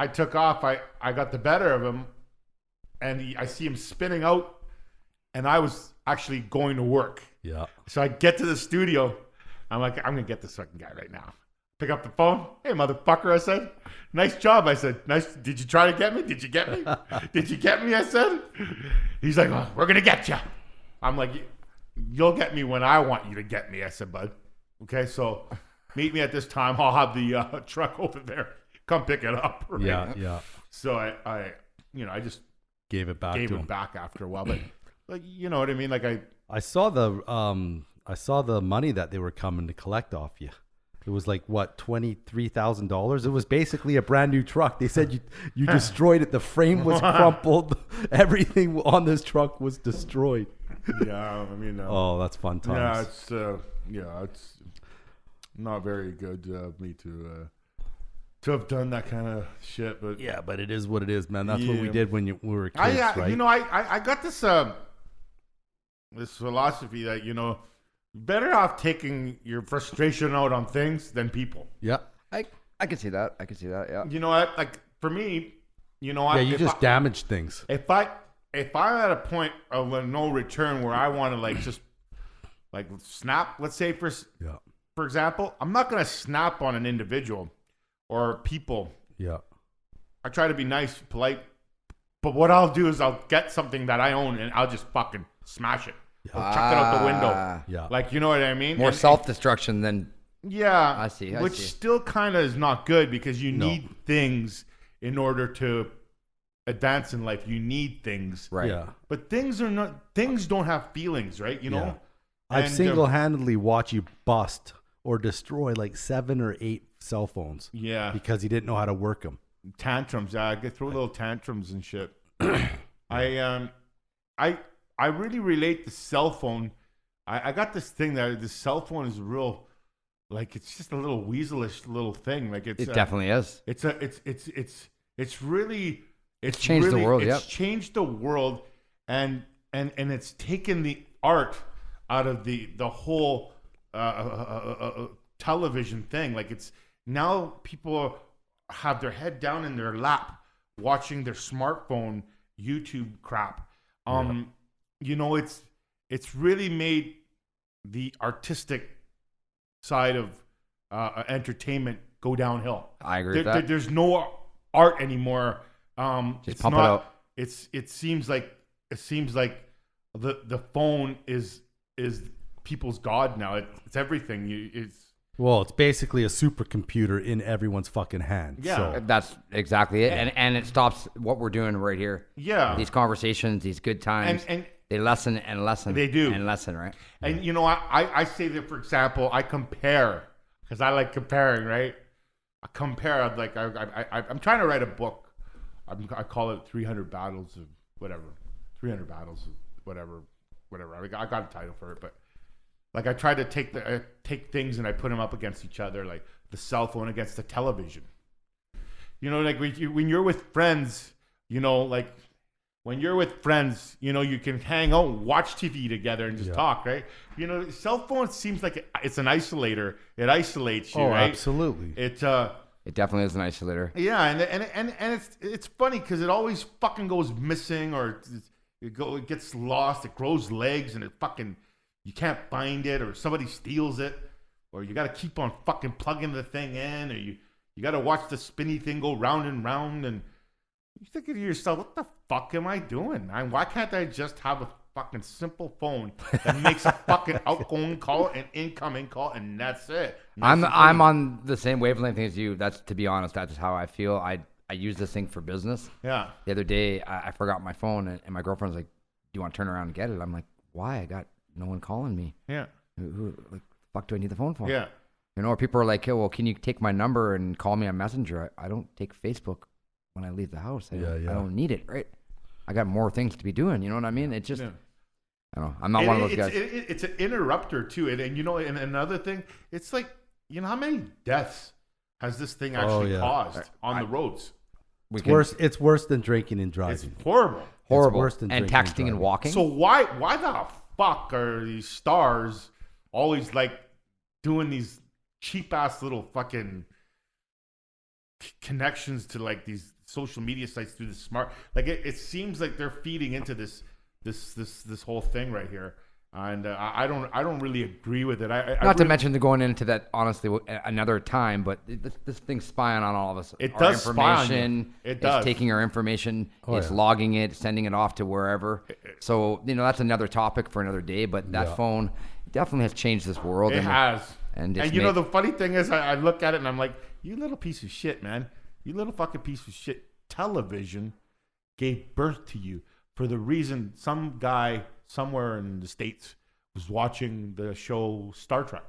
took off. I got the better of him, and I see him spinning out, and I was actually going to work. Yeah. So I get to the studio. I'm like, I'm gonna get this fucking guy right now. Pick up the phone. Hey, motherfucker, I said. Nice job. I said, nice. Did you try to get me? Did you get me? Did you get me? I said. He's like, oh, we're going to get you. I'm like, you'll get me when I want you to get me. I said, bud. Okay, so meet me at this time. I'll have the truck over there. Come pick it up. Right? Yeah. So I just Gave it back gave to him him. back after a while. But like, you know what I mean? Like I saw the money that they were coming to collect off you. It was like what, $23,000. It was basically a brand new truck. They said you destroyed it. The frame was crumpled. Everything on this truck was destroyed. yeah, I mean. Oh, that's fun times. It's not very good of me to have done that kind of shit. But Yeah, but it is what it is, man. That's what we did when we were kids, I right? I got this this philosophy that better off taking your frustration out on things than people. Yeah. I can see that. Yeah. You know what? Like for me, Yeah, you just damage things. If I'm at a point of a no return where I want to just snap, let's say for example, I'm not gonna snap on an individual or people. Yeah. I try to be nice, polite, but what I'll do is I'll get something that I own and I'll just fucking smash it. I'll chuck it out the window. Yeah. Like, you know what I mean? More self-destruction than... Yeah. I see. Which still kind of is not good because you need things in order to advance in life. You need things. Right. Yeah. But things don't have feelings, right? You know? I've And, single-handedly watched you bust or destroy like 7 or 8 cell phones. Yeah. Because he didn't know how to work them. tantrums. I throw little tantrums and shit. I really relate the cell phone. I got this thing that the cell phone is real, like it's just a little weaselish little thing. Like It definitely is. It's really changed the world. It's changed the world, and it's taken the art out of the whole television thing. Like it's now people have their head down in their lap watching their smartphone YouTube crap. You know, it's really made the artistic side of entertainment go downhill. I agree with that. There's no art anymore. Just pump it out. It seems like the phone is people's god now. It's everything. Well, it's basically a supercomputer in everyone's fucking hand. Yeah. So. That's exactly it. And it stops what we're doing right here. Yeah. These conversations, these good times, and they lessen and lessen. They do. And lessen, right? And, you know, I say that, for example, I compare, because I like comparing, right? I compare, like, I'm trying to write a book. I call it 300 Battles of whatever. 300 Battles of whatever. I got a title for it, but like I try to take things and I put them up against each other, like the cell phone against the television. You know, like when you're with friends, you know, like when you're with friends, you know, you can hang out and watch TV together and just talk, right? You know, cell phone seems like it's an isolator. It isolates you, right? Absolutely. It definitely is an isolator. Yeah, and it's funny because it always fucking goes missing, or it gets lost. It grows legs and it fucking, you can't find it, or somebody steals it, or you got to keep on fucking plugging the thing in, or you got to watch the spinny thing go round and round, and you think to yourself, what the fuck am I doing? Why can't I just have a fucking simple phone that makes a fucking outgoing call and incoming call, and that's it? I'm on the same wavelength as you. That's, to be honest, that's how I feel. I use this thing for business. Yeah. The other day, I forgot my phone, and my girlfriend's like, "Do you want to turn around and get it?" I'm like, "Why? I got no one calling me. Yeah. Who like, fuck do I need the phone for?" Yeah. You know, or people are like, "Hey, well, can you take my number and call me on Messenger?" I don't take Facebook when I leave the house. I don't need it, right? I got more things to be doing. You know what I mean? It just, I don't know. I'm not one of those guys. It's an interrupter too. And you know, and another thing, it's like, you know, how many deaths has this thing actually caused on the roads? It's worse than drinking and driving. It's horrible. Horrible. It's worse than and drinking texting and walking. So why the fuck are these stars always like doing these cheap ass little fucking connections to like these social media sites through the smart? Like it seems like they're feeding into this whole thing right here. And I don't really agree with it. Not to mention they're going into that, honestly, another time, but this thing's spying on all of us. It does spy on you. It does. It's taking our information, it's logging it, sending it off to wherever. So, you know, that's another topic for another day, but that phone definitely has changed this world. It has. And you know, the funny thing is, I look at it and I'm like, you little piece of shit, man. You little fucking piece of shit. Television gave birth to you for the reason some guy somewhere in the States was watching the show Star Trek,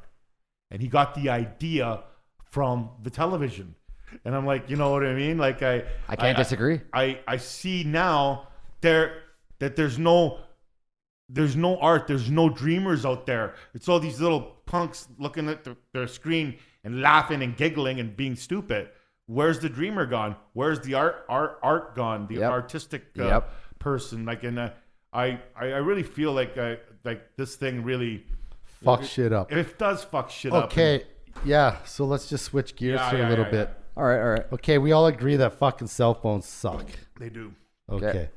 and he got the idea from the television. And I'm like, you know what I mean? Like I can't disagree. I see now that there's no art, there's no dreamers out there. It's all these little punks looking at their screen and laughing and giggling and being stupid. Where's the dreamer gone? Where's the art gone? The artistic person, like, and I really feel like this thing really fucks shit up. It does fuck shit up. Okay, yeah. So let's just switch gears here a little bit. All right. Okay, we all agree that fucking cell phones suck. They do. Okay.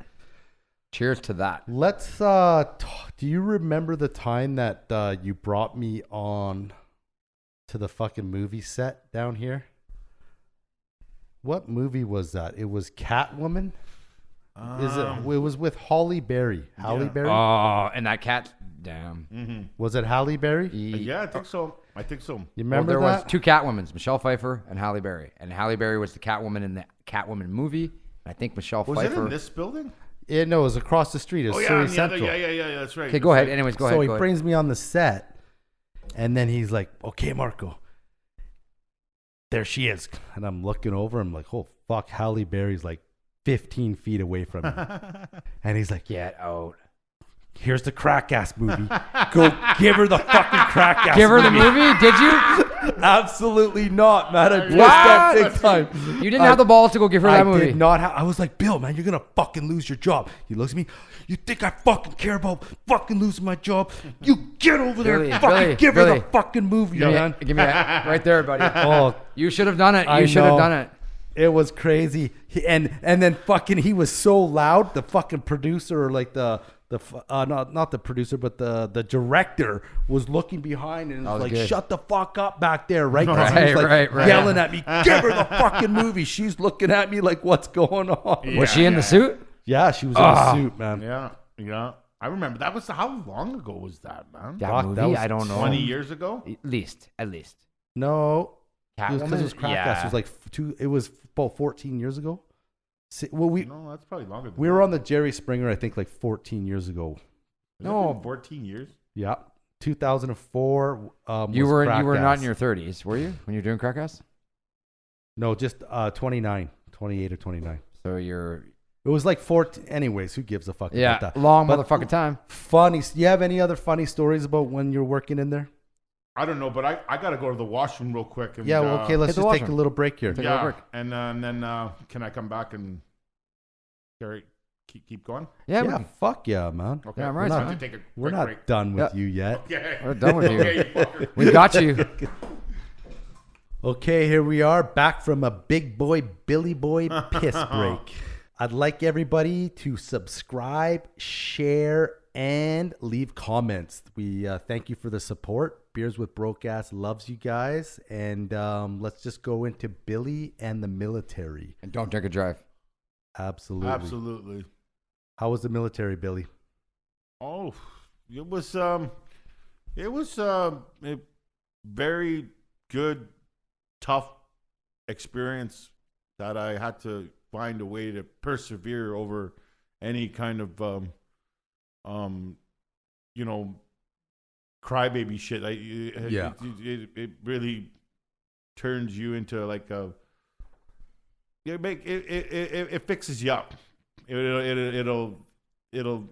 Cheers to that. Let's. Do you remember the time that you brought me on to the fucking movie set down here? What movie was that? It was Catwoman. It was with Halle Berry. Halle Berry. Oh, and that cat. Damn. Mm-hmm. Was it Halle Berry? Yeah, I think so. You remember there that? was two Catwomans, Michelle Pfeiffer and Halle Berry. And Halle Berry was the Catwoman in the Catwoman movie. And I think Michelle Pfeiffer. Was it in this building? Yeah, no, it was across the street. It was Surrey Central. Yeah, that's right. Okay, go ahead. Anyways, go ahead. So he brings me on the set, and then he's like, "Okay, Marco, there she is. And I'm looking over. I'm like, oh, fuck, Halle Berry's like 15 feet away from me. And he's like, Get out. here's the Crackass movie. Go give her the fucking Crackass Give her the movie? Did you? Absolutely not, man. I pissed What? that big time. You didn't have the balls to go give her that movie. I did not have. I was like, Bill, man, you're gonna fucking lose your job. He looks at me. You think I fucking care about fucking losing my job? You get over there, Billy, and fucking Billy, give her Billy. the fucking movie, Give me, man. give me that right there, buddy. Oh, You should have done it. I You should have know. done it. it was crazy. And then fucking he was so loud. The fucking producer, or like not the producer, but the director was looking behind and That was was like, good. "Shut the fuck up back there!" Right? 'Cause he was like Right. yelling at me, "Give her the fucking movie." She's looking at me like, "What's going on?" Was she in the suit? Yeah, she was in a suit, man. Yeah. I remember that was how long ago was that, man? That Fuck, movie? that was I don't know. 20 years ago? At least. No, because it was Catwoman? Crackass. Yeah. It was like it was about 14 years ago. Well, No, that's probably longer than we were on the Jerry Springer, I think, like 14 years ago. No, 14 years. Yeah, 2004. You was were not Crackass. in your 30s, were you, when you were doing Crackass? No, just 29, 28 or 29. So you're It was like 14. Anyways, who gives a fuck about yeah, that? long But motherfucking time. Funny. You have any other funny stories about when you're working in there? I don't know, but I got to go to the washroom real quick. And, Yeah, well, okay, let's hit the just take a washroom. little break here. Take a little Yeah, break. and then can I come back and Gary keep going? Yeah, Yeah, fuck yeah, man. Okay, Yeah, we're right, going man. to take a We're quick not break. done with Yeah. you yet. Okay. we're done with you. Okay, you fucker. We got you. Okay, here we are back from a big boy, Billy Boy piss break. I'd like everybody to subscribe, share, and leave comments. We thank you for the support. Beers with Brokeass loves you guys. And let's just go into Billy and the military. And don't drink and drive. Absolutely. Absolutely. How was the military, Billy? Oh, it was a very good, tough experience that I had to find a way to persevere over any kind of crybaby shit. It really turns you into like a. It fixes you up. It'll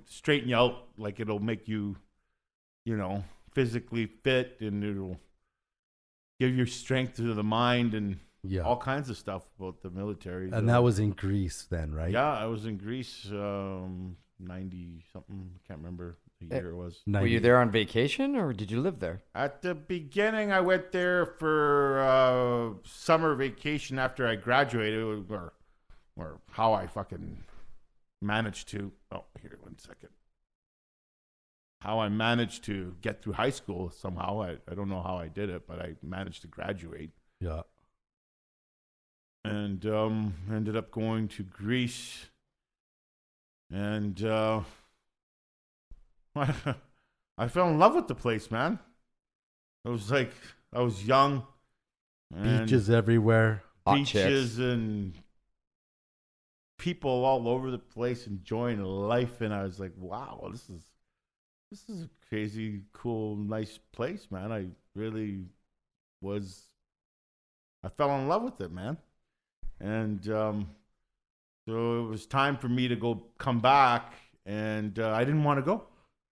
straighten you out. Like it'll make you, physically fit, and it'll give you strength to the mind and all kinds of stuff about the military. And that was in Greece then, right? Yeah, I was in Greece, 90 something. Can't remember the year it was. Were you there on vacation or did you live there? At the beginning, I went there for summer vacation after I graduated, or how I fucking managed to. Oh, here, 1 second. How I managed to get through high school somehow. I don't know how I did it, but I managed to graduate. Yeah. And ended up going to Greece. And I fell in love with the place, man. It was like I was young. And Beaches everywhere. Hot beaches and people all over the place enjoying life, and I was like, wow, this is a crazy, cool, nice place, man. I fell in love with it, man. And so it was time for me to come back, and I didn't want to go.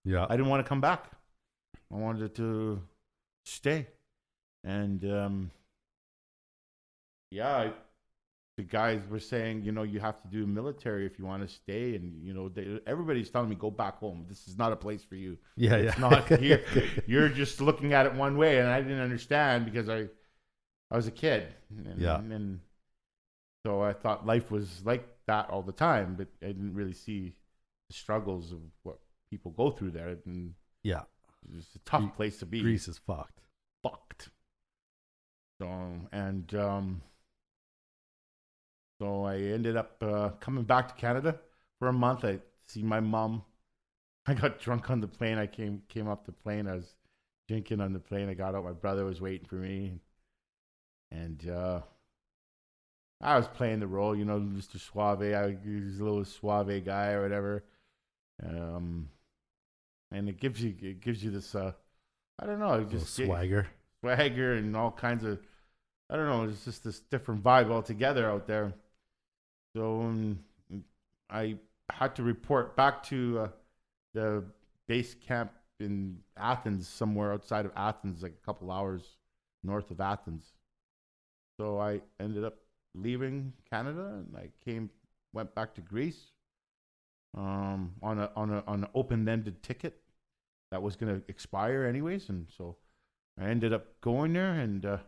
Yeah. I didn't want to come back. I wanted to stay. And the guys were saying, you have to do military if you want to stay. And, everybody's telling me, go back home. This is not a place for you. Yeah, It's not here. You're just looking at it one way. And I didn't understand because I was a kid. And so I thought life was like that all the time, but I didn't really see the struggles of what people go through there. And Yeah. it's a tough place to be. Greece is fucked. Fucked. So I ended up coming back to Canada for a month. I see my mom. I got drunk on the plane. I came off the plane. I was drinking on the plane. I got out. My brother was waiting for me, and I was playing the role, Mr. Suave. I was a little suave guy or whatever. And it gives you this I don't know, Little just swagger. swagger and all kinds of I don't know. It's just this different vibe altogether out there. So I had to report back to the base camp in Athens, somewhere outside of Athens, like a couple hours north of Athens. So I ended up leaving Canada, and I went back to Greece on an open-ended ticket that was going to expire anyways, and so I ended up going there, and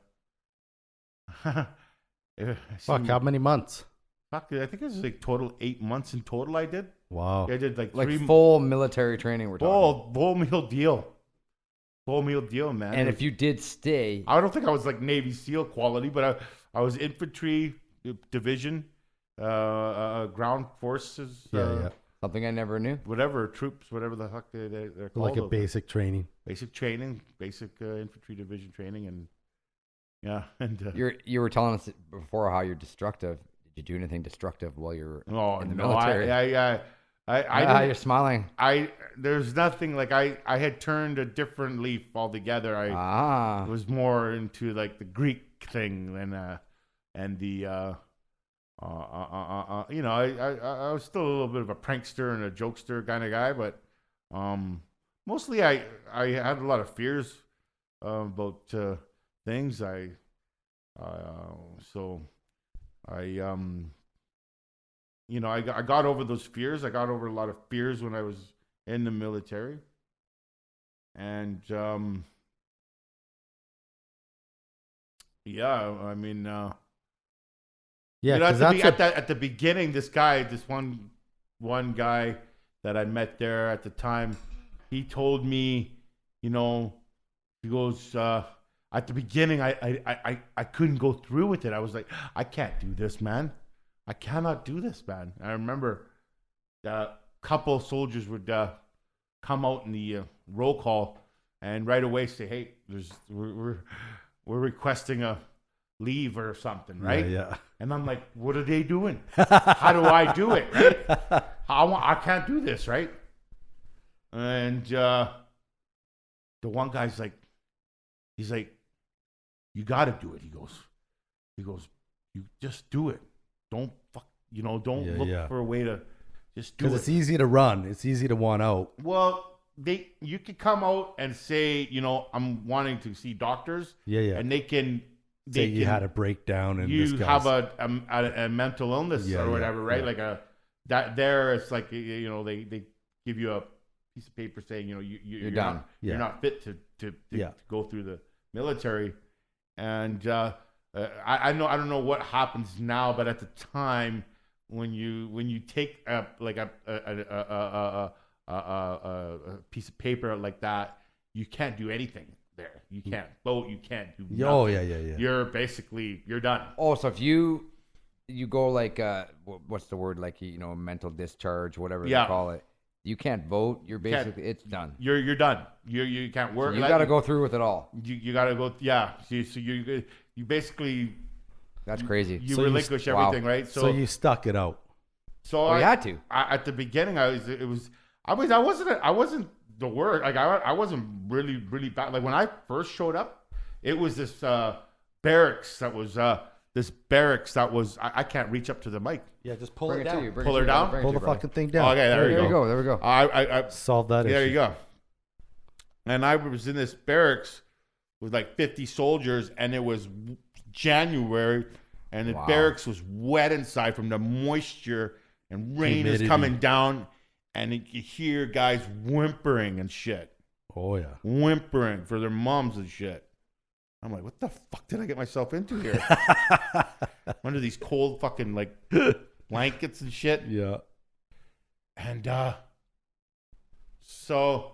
Fuck, how many months? fuck, I think it was like total 8 months in total. I did. Wow. I did like full military training. We're talking. full meal deal. Full meal deal, man. And if you did stay, I don't think I was like Navy SEAL quality, but I was infantry division, ground forces. Yeah. something I never knew. Whatever troops, whatever the heck they're called. Like a basic training. Basic training, basic infantry division training, and yeah, and You were telling us before how you're destructive. Did you do anything destructive while you're in the no, military? You're smiling. There's nothing like I had turned a different leaf altogether. I was more into like the Greek thing and the you know, I was still a little bit of a prankster and a jokester kind of guy, but mostly I had a lot of fears about things. You know, I got over those fears. I got over a lot of fears when I was in the military. And, yeah, I mean, yeah, you know, because at the beginning, this one guy that I met there at the time, he told me, you know, he goes, at the beginning, I couldn't go through with it. I was like, I can't do this, man. I cannot do this, man. I remember a couple soldiers would come out in the roll call and right away say, "Hey, we're requesting a leave or something, right?" Yeah. And I'm like, "What are they doing? How do I do it? Right? I can't do this, right?" And the one guy's like, he's like, "You got to do it." He goes, "You just do it. Don't don't look for a way to just do it." Because it's easy to run. It's easy to want out. Well, you could come out and say, you know, I'm wanting to see doctors. Yeah. And they can say you had a breakdown and you have a mental illness or whatever, right? Yeah. Like it's like, you know, they give you a piece of paper saying, you know, you're done. You're not fit to go through the military. And I don't know what happens now, but at the time when you take a piece of paper like that, you can't do anything there. You can't vote. You can't do nothing. Oh yeah. You're done. Oh, so if you go like what's the word, like, you know, mental discharge, whatever they call it. You can't vote. You're basically it's done. You're done. You can't work. So you got to go through with it all. You got to go. Yeah. So you basically. That's crazy. You relinquish everything, right? So you stuck it out. So you had to. At the beginning, I wasn't the word. Like I wasn't really bad. Like when I first showed up, it was this barracks that was I can't reach up to the mic. Yeah, just pull Bring it it down. to you. Pull her down. Pull the fucking thing down. Okay, there you go. There we go. I solved that issue. There you go. And I was in this barracks with like 50 soldiers, and it was January, and the barracks was wet inside from the moisture, and rain is coming down, and you hear guys whimpering and shit. Oh yeah, whimpering for their moms and shit. I'm like, what the fuck did I get myself into here? Under these cold fucking like blankets and shit. Yeah. And so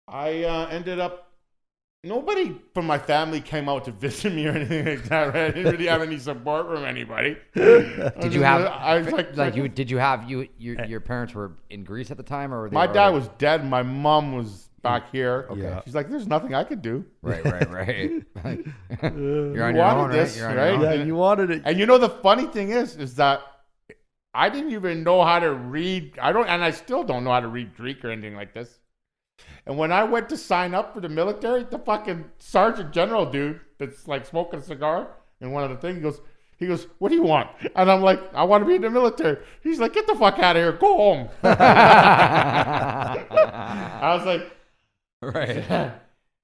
I ended up. Nobody from my family came out to visit me or anything like that. Right? I didn't really have any support from anybody. Did you have your parents were in Greece at the time, or my dad was dead? My mom was back here. Okay. Yeah. She's like, "There's nothing I could do." Right. You're on you your own, this, right? right? Yeah, you wanted it. And you know the funny thing is that I didn't even know how to read. And I still don't know how to read Greek or anything like this. And when I went to sign up for the military, the fucking sergeant general dude that's like smoking a cigar and one of the things, he goes, what do you want? And I'm like, I want to be in the military. He's like, get the fuck out of here. Go home. I was like, Right.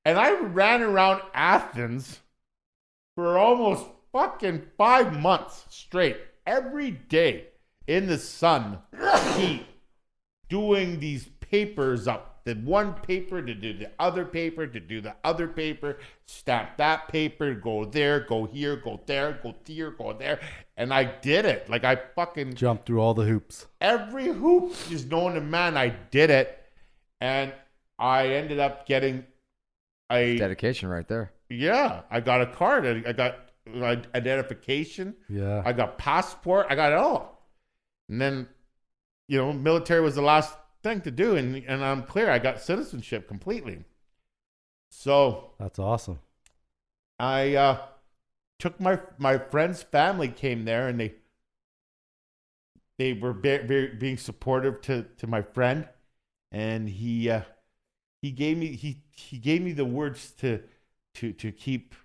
and I ran around Athens for almost fucking 5 months straight, every day in the sun, heat, doing these papers up. The one paper to do the other paper, to do the other paper, stamp that paper, go there, go here, go there, go here, go there. And I did it. Like I fucking Jump through all the hoops. every hoop is known to man. I did it. And I ended up getting Dedication right there. I got a card. I got identification. Yeah. I got passport. I got it all. And then, military was the last thing to do, and I'm clear. I got citizenship completely. So That's awesome. I took my friend's family came there, and they were very being supportive to my friend, and he gave me the words to keep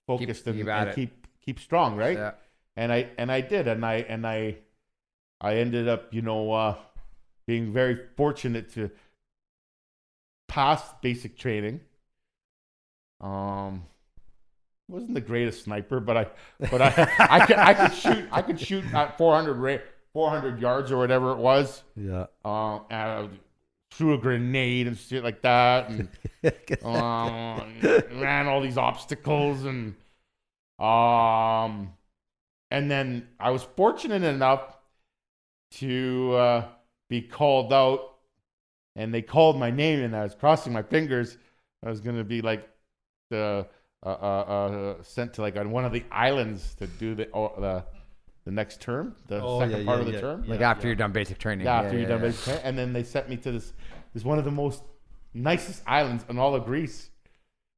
focused and keep strong, right? Yeah. And I did, and I ended up, being very fortunate to pass basic training. Wasn't the greatest sniper, but I could shoot at 400 yards or whatever it was. Yeah. Threw a grenade and shit like that, and ran all these obstacles, and then I was fortunate enough to be called out, and they called my name, and I was crossing my fingers. I was going to be like sent to like on one of the islands to do the next term, the second part of the term. Like after you're done basic training. Yeah, after you're done basic training. And then they sent me to this one of the most nicest islands in all of Greece,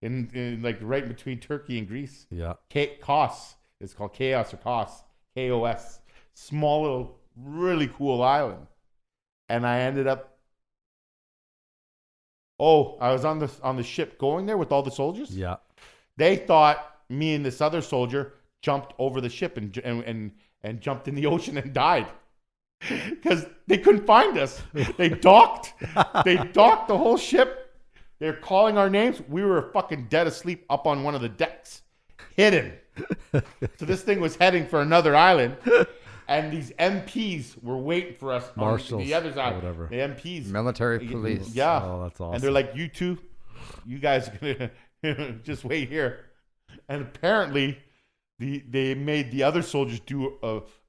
in like right between Turkey and Greece. Yeah. Kos. It's called Chaos or Kos. Kos. Small little, really cool island. And I ended up. I was on the ship going there with all the soldiers. Yeah. They thought me and this other soldier jumped over the ship and jumped in the ocean and died because they couldn't find us. They docked. They docked the whole ship. They're calling our names. We were fucking dead asleep up on one of the decks, hidden. So this thing was heading for another island, and these MPs were waiting for us. Marshals, on the other side. whatever. The MPs, Military police. Yeah. Oh, that's awesome. And they're like, you guys are gonna just wait here. And apparently, they made the other soldiers do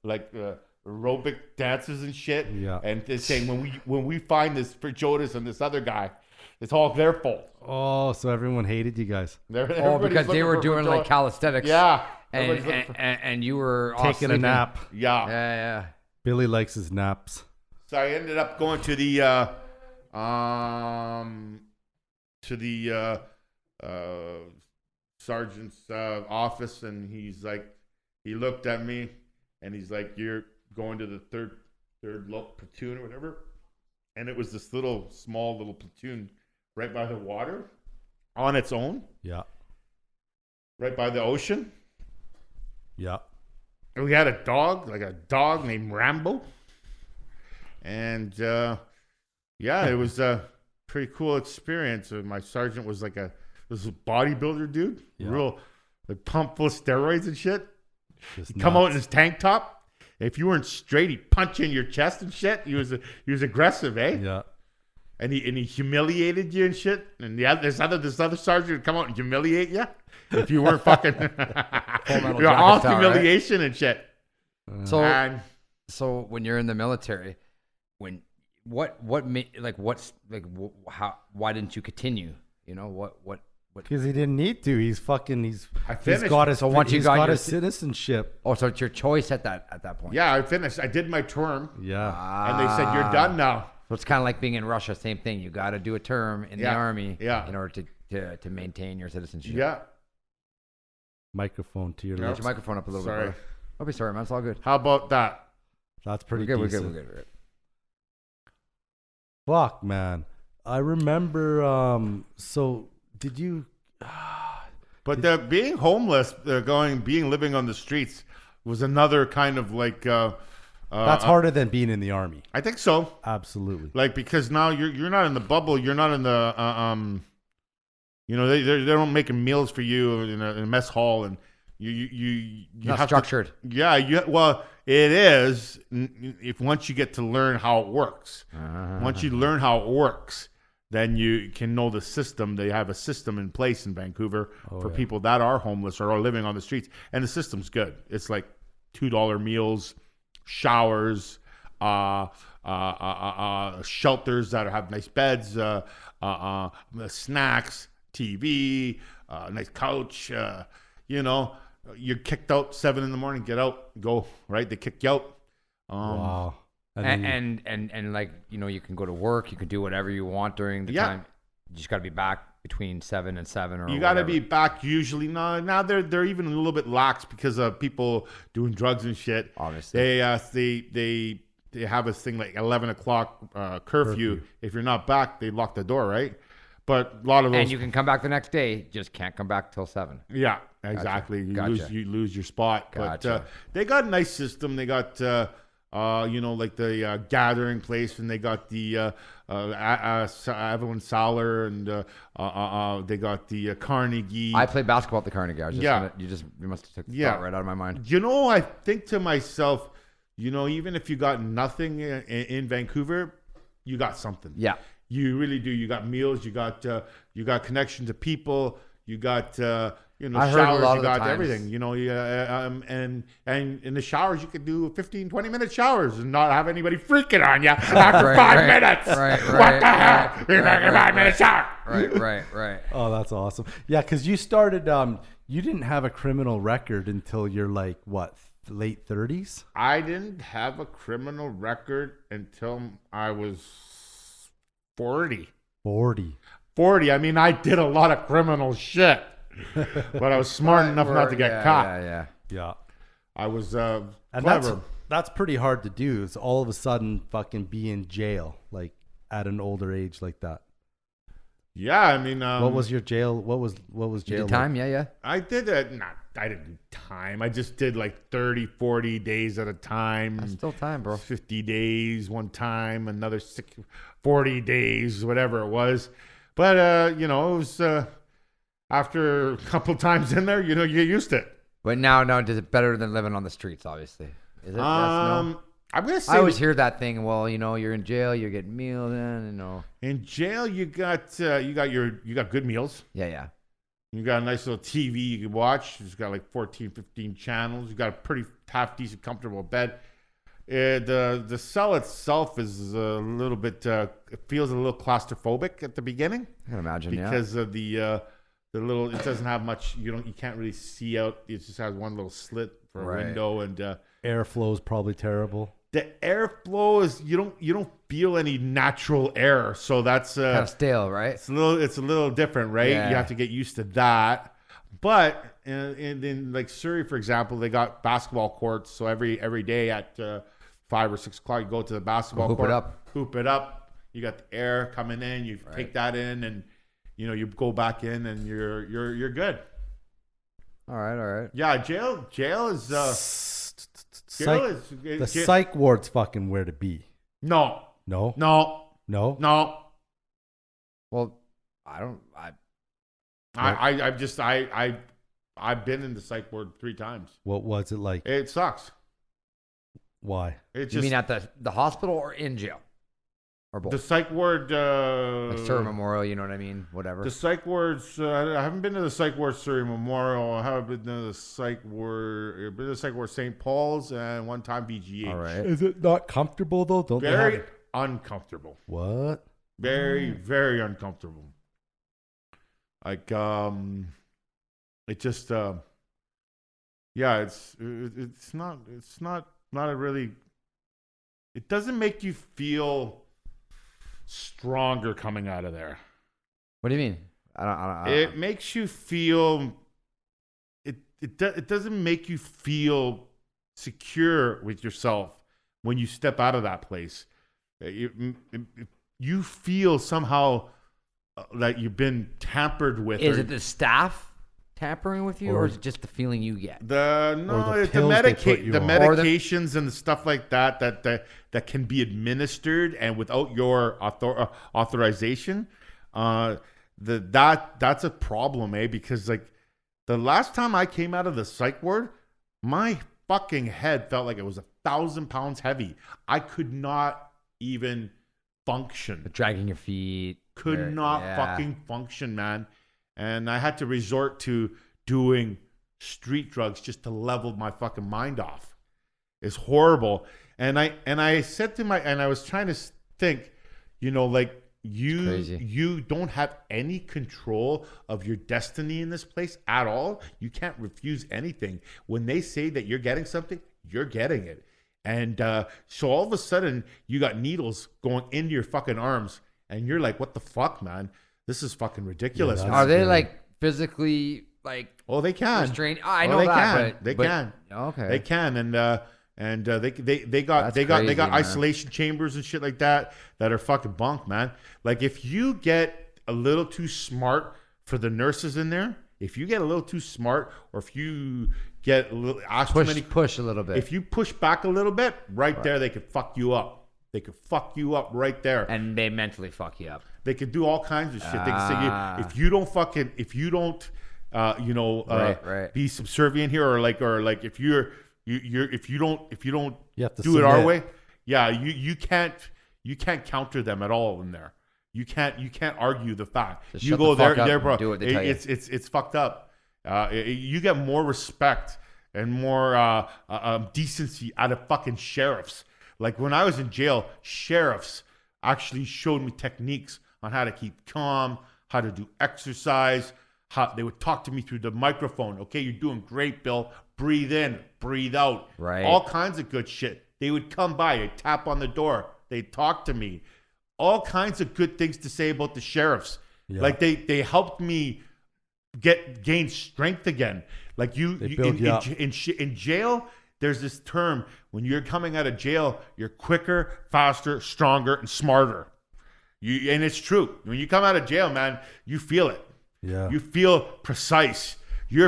aerobic dances and shit. Yeah. And they're saying when we find this for Jodas and this other guy, it's all their fault. Oh, so everyone hated you guys. Because they were doing like calisthenics. Yeah. And you were Taking a nap. Yeah. Yeah. Billy likes his naps. So I ended up going to the sergeant's office, and he looked at me, and he's like, "You're going to the third platoon or whatever," and it was this small little platoon right by the water, on its own. Yeah. Right by the ocean. Yeah. And we had a dog named Rambo, and it was a pretty cool experience. My sergeant was this bodybuilder dude, real pumped full of steroids and shit. He'd come out in his tank top. If you weren't straight, he'd punch you in your chest and shit. He was aggressive, eh? Yeah. And he humiliated you and shit. And this other sergeant would come out and humiliate you if you weren't fucking you're all humiliation, right? And shit. So when you're in the military, why didn't you continue? What? Because he didn't need to. He's finished. He's got his, so once you got his citizenship. Oh, so it's your choice at that point. Yeah, I finished. I did my term. Yeah. And they said, you're done now. So it's kind of like being in Russia. Same thing. You got to do a term in the army in order to maintain your citizenship. Yeah. Microphone to your Get lips. your microphone up a little Sorry. bit. Don't be sorry, man. It's all good. How about that? That's pretty We're decent. good. Fuck, man. I remember. So did you? But being homeless, living on the streets was another kind of like. That's harder than being in the army. I think so. Absolutely. Like, because now you're not in the bubble. You're not in the they don't make meals for you in a mess hall, and you Not have structured. Well, it is if once you get to learn how it works. Once you learn how it works, then you can know the system. They have a system in place in Vancouver for people that are homeless or are living on the streets, and the system's good. It's like $2 meals, showers, shelters that have nice beds, snacks, TV, nice couch. You're kicked out 7 a.m. Get out, go. Right? They kick you out. Wow. And like, you can go to work, you can do whatever you want during the time. You just got to be back between 7 and 7 or you got to be back usually. Now they're even a little bit lax because of people doing drugs and shit. Obviously. They have a thing like 11 o'clock curfew. If you're not back, they lock the door, right? But a lot of those. And you can come back the next day, just can't come back till 7. Yeah, exactly. Gotcha. You lose your spot. Gotcha. But they got a nice system. They got like the gathering place, and they got the Evelyn Saller, and they got the Carnegie. I played basketball at the Carnegie. I was just you must have took the thought right out of my mind. I think to myself, even if you got nothing in Vancouver, you got something. Yeah. You really do. You got meals. You got connection to people. You got showers. You got everything. And in the showers you could do 15, 20-minute showers and not have anybody freaking on you after 5 minutes. Right. What the hell? You're taking a 5-minute shower. Right. Oh, that's awesome. Yeah, because you started. You didn't have a criminal record until you're like what, late 30s? I didn't have a criminal record until I was 40. 40. I mean, I did a lot of criminal shit, but I was smart enough not to get caught. Yeah. I was and clever. That's pretty hard to do. It's all of a sudden fucking be in jail, like at an older age like that. Yeah, I mean, what was your jail? What was jail? Time? Like? Yeah. I did I didn't do time. I just did like 30, 40 days at a time. That's still time, bro. 50 days one time, another 40 days, whatever it was. But it was after a couple times in there, you get used to it. But now, is it better than living on the streets? Obviously, is it? Yes, no? I'm gonna say I always hear that thing. Well, you're in jail, you're getting meals in. In jail, you got good meals. Yeah. You got a nice little TV you can watch. It's got like 14, 15 channels. You got a pretty half decent, comfortable bed. The cell itself is a little bit. It feels a little claustrophobic at the beginning. I can imagine, because of the little. It doesn't have much. You can't really see out. It just has one little slit for a window, and airflow is probably terrible. The airflow is you don't feel any natural air, so that's kind of stale, right? It's a little different, right? Yeah. You have to get used to that. But in like Surrey, for example, they got basketball courts, so every day at 5 or 6 o'clock, you go to the basketball court, hoop it up. You got the air coming in, you take that in, and you go back in, and you're good. All right. Yeah, jail is. The psych ward's fucking where to be. No. Well, I've been in the psych ward 3 times. What was it like? It sucks. Why? You mean at the hospital or in jail? Or both? The psych ward. Like Surrey Memorial, you know what I mean? Whatever. The psych wards. I haven't been to the psych ward Surrey Memorial. I have been to the psych ward. I've been to the psych ward St. Paul's and one time BGH. All right. Is it not comfortable though? Very uncomfortable. What? Very, very uncomfortable. Like it just it's not a really. It doesn't make you feel stronger coming out of there. What do you mean? It makes you feel. It doesn't make you feel secure with yourself when you step out of that place. you feel somehow that you've been tampered with. Is it the staff tampering with you, or is it just the feeling you get? It's the medications and the stuff like that can be administered and without your authorization. That's a problem, because like the last time I came out of the psych ward, my fucking head felt like it was 1,000 pounds heavy. I could not even function. Dragging your feet. Could not fucking function, man. And I had to resort to doing street drugs just to level my fucking mind off. It's horrible. And I said to I was trying to think, like you don't have any control of your destiny in this place at all. You can't refuse anything. When they say that you're getting something, you're getting it. And so all of a sudden you got needles going into your fucking arms. And you're like, what the fuck, man? This is fucking ridiculous. Are they like physically like? Oh, they can. Restrained? Oh, I know that. They can. Okay. They can, and they got isolation chambers and shit like that are fucking bunk, man. Like if you get a little too smart for the nurses in there, if you get a little too smart, or if you get a little push a little bit, if you push back a little bit, right there, they could fuck you up. They could fuck you up right there. And they mentally fuck you up. They could do all kinds of shit. They can say, if you don't be subservient here, or like if you don't do it our way, you can't counter them at all in there. You can't argue the fact. Just you go there, bro. Do what they tell you. It's fucked up. You get more respect and more decency out of fucking sheriffs. Like when I was in jail, sheriffs actually showed me techniques on how to keep calm, how to do exercise, how they would talk to me through the microphone. Okay, you're doing great, Bill. Breathe in, breathe out. Right. All kinds of good shit. They would come by, they'd tap on the door, they'd talk to me. All kinds of good things to say about the sheriffs. Yeah. Like they helped me gain strength again. Like in jail, there's this term, when you're coming out of jail, you're quicker, faster, stronger, and smarter. And it's true. When you come out of jail, man, you feel it. Yeah. You feel precise. You're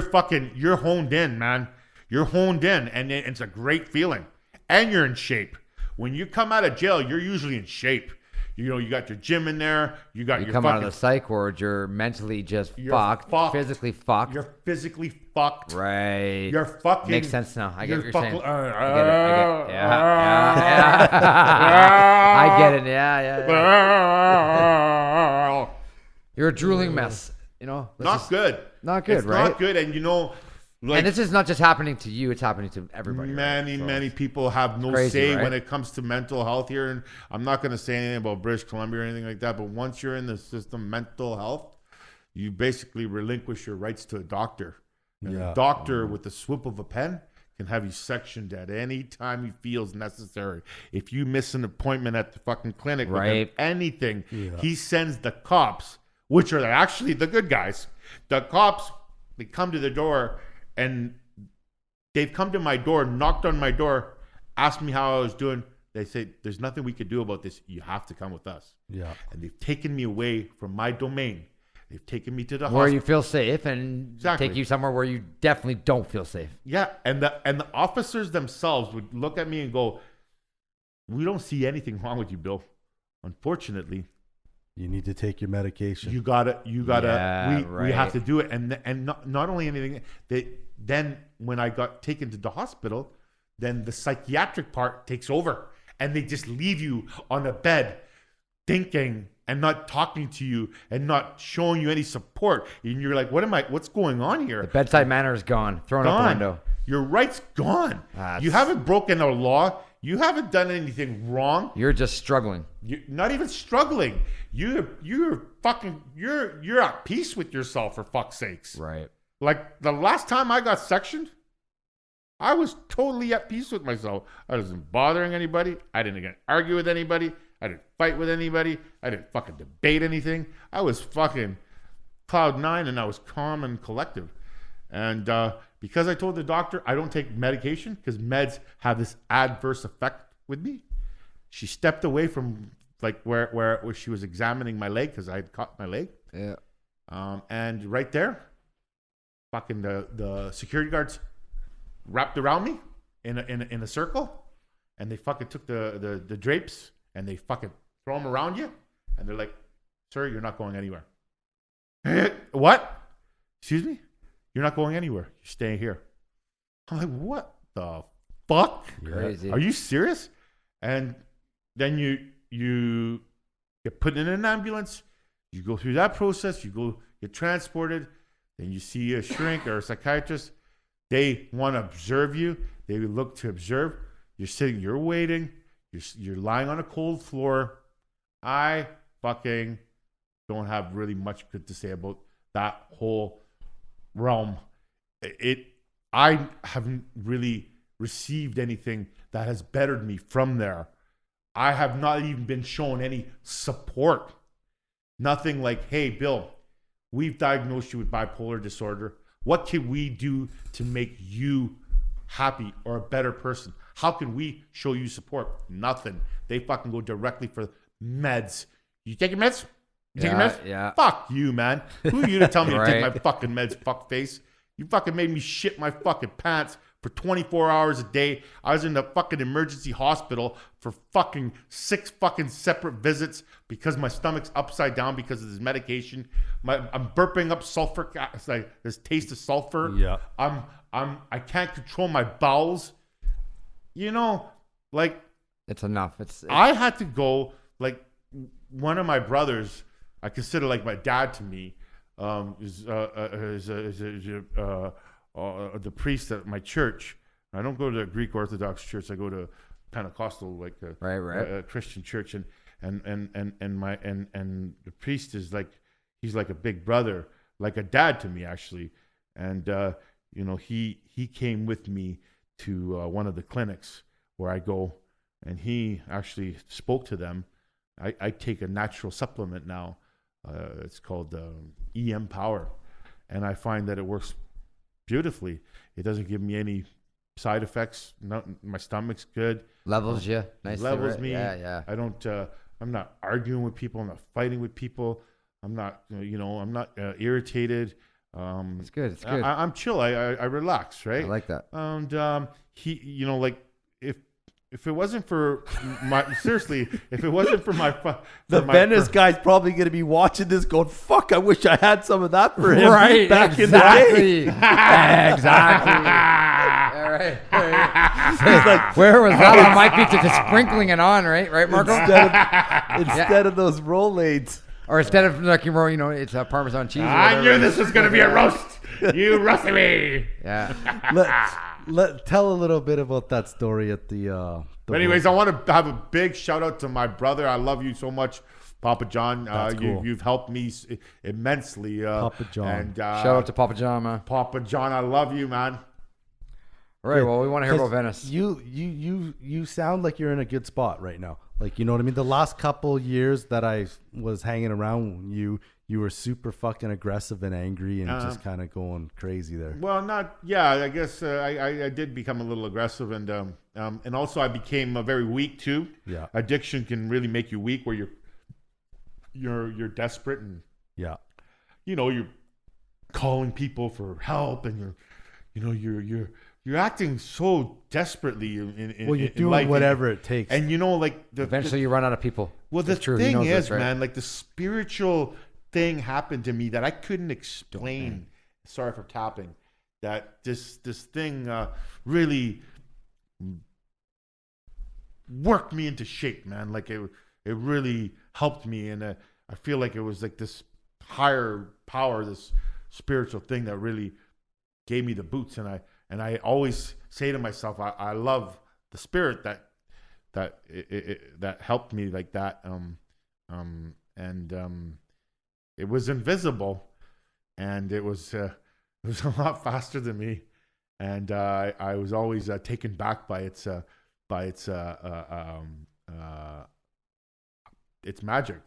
honed in, man. You're honed in, and it's a great feeling. And you're in shape. When you come out of jail, you're usually in shape. You got your gym in there. You come out of the psych ward, you're mentally just fucked. Physically fucked. You're physically fucked. Right. You're fucking. Makes sense now. I get what you're saying. I get it. Yeah. I get it. Yeah. You're a drooling mess. Not good. Not good, it's right? Not good, and and this is not just happening to you; it's happening to everybody. Many people have no say when it comes to mental health here, and I'm not going to say anything about British Columbia or anything like that. But once you're in the system, mental health, you basically relinquish your rights to a doctor. And a doctor, with the swoop of a pen, can have you sectioned at any time he feels necessary. If you miss an appointment at the fucking clinic, with anything, he sends the cops, which are actually the good guys. The cops, they come to the door. And they've come to my door, knocked on my door, asked me how I was doing. They say, there's nothing we could do about this. You have to come with us. Yeah. And they've taken me away from my domain. They've taken me to the hospital. Where you feel safe, and take you somewhere where you definitely don't feel safe. Yeah. And the officers themselves would look at me and go, we don't see anything wrong with you, Bill. Unfortunately. You need to take your medication. You gotta. We have to do it, and not only anything. Then when I got taken to the hospital, then the psychiatric part takes over, and they just leave you on a bed, thinking and not talking to you and not showing you any support. And you're like, what's going on here? The bedside manner is gone, thrown out the window. Your rights gone. You haven't broken a law. You haven't done anything wrong. You're just struggling. You're not even struggling. You're at peace with yourself, for fuck's sakes. Right. Like the last time I got sectioned, I was totally at peace with myself. I wasn't bothering anybody. I didn't argue with anybody. I didn't fight with anybody. I didn't fucking debate anything. I was fucking cloud nine, and I was calm and collective. And because I told the doctor I don't take medication because meds have this adverse effect with me, she stepped away from like where she was examining my leg because I had cut my leg. Yeah. And right there, fucking the security guards wrapped around me in a circle, and they fucking took the drapes and they fucking throw them around you, and they're like, "Sir, you're not going anywhere." What? Excuse me? You're not going anywhere. You're staying here. I'm like, what the fuck? Crazy. Are you serious? And then you get put in an ambulance. You go through that process. You get transported. Then you see a shrink or a psychiatrist. They want to observe you. They look to observe. You're sitting. You're waiting. You're lying on a cold floor. I fucking don't have really much good to say about that whole realm. I haven't really received anything that has bettered me from there. I have not even been shown any support. Nothing like, hey, Bill, we've diagnosed you with bipolar disorder. What can we do to make you happy or a better person? How can we show you support? Nothing. They fucking go directly for meds. You taking meds? You taking meds? Yeah. Fuck you, man. Who are you to tell me to take Right. my fucking meds, fuck face? You fucking made me shit my fucking pants for 24 hours a day. I was in the fucking emergency hospital for fucking 6 fucking separate visits because my stomach's upside down because of this medication. I'm burping up sulfur, it's like this taste of sulfur. Yeah. I can't control my bowels. You know, like It's enough. It's I had to go, like one of my brothers, I consider like my dad to me, is the priest at my church. I don't go to the Greek Orthodox church. I go to Pentecostal, like a Christian church, and the priest is like, he's like a big brother, like a dad to me actually, and you know, he came with me to one of the clinics where I go, and he actually spoke to them. I take a natural supplement now. It's called EM Power, and I find that it works beautifully. It doesn't give me any side effects. My stomach's good. levels you. Nice. Levels me. Yeah. I don't. I'm not arguing with people. I'm not fighting with people. I'm not. I'm not irritated. It's good. It's good. I'm chill. I relax. Right. I like that. And he, like if it wasn't for my seriously, if it wasn't for my The Venice guy's probably going to be watching this going, fuck, I wish I had some of that for him back in the day. Exactly. All right. He's like, Where was that on my pizza? Just sprinkling it on, right, Marco? instead of those Rolaids. Or instead of like it's Parmesan cheese. Or I whatever. knew this was going to be a roast. You roasted me. Yeah. Tell a little bit about that story at the But anyways, I want to have a big shout out to my brother. I love you so much, Papa John. That's cool. You've helped me immensely. Papa John. And, Shout out to Papa John, man. Papa John. I love you, man. All right. Well, we want to hear about Venice. You sound like you're in a good spot right now. Like, you know what I mean? The last couple years that I was hanging around you were super fucking aggressive and angry and just kind of going crazy there. Well, I guess I did become a little aggressive, and also I became very weak too. Yeah. Addiction can really make you weak, where you're desperate, and Yeah. you're calling people for help, and you're acting so desperately in Well, you're in doing life, whatever it takes. and Eventually, you run out of people. well, the It's true. He thing knows is, this, right? man, like the spiritual thing happened to me that I couldn't explain. Sorry for tapping. That this thing really worked me into shape, man. Like it really helped me, and I feel like it was like this higher power, this spiritual thing that really gave me the boots. And I always say to myself, I love the spirit that helped me like that. It was invisible, and it was a lot faster than me, and I was always taken back by its magic.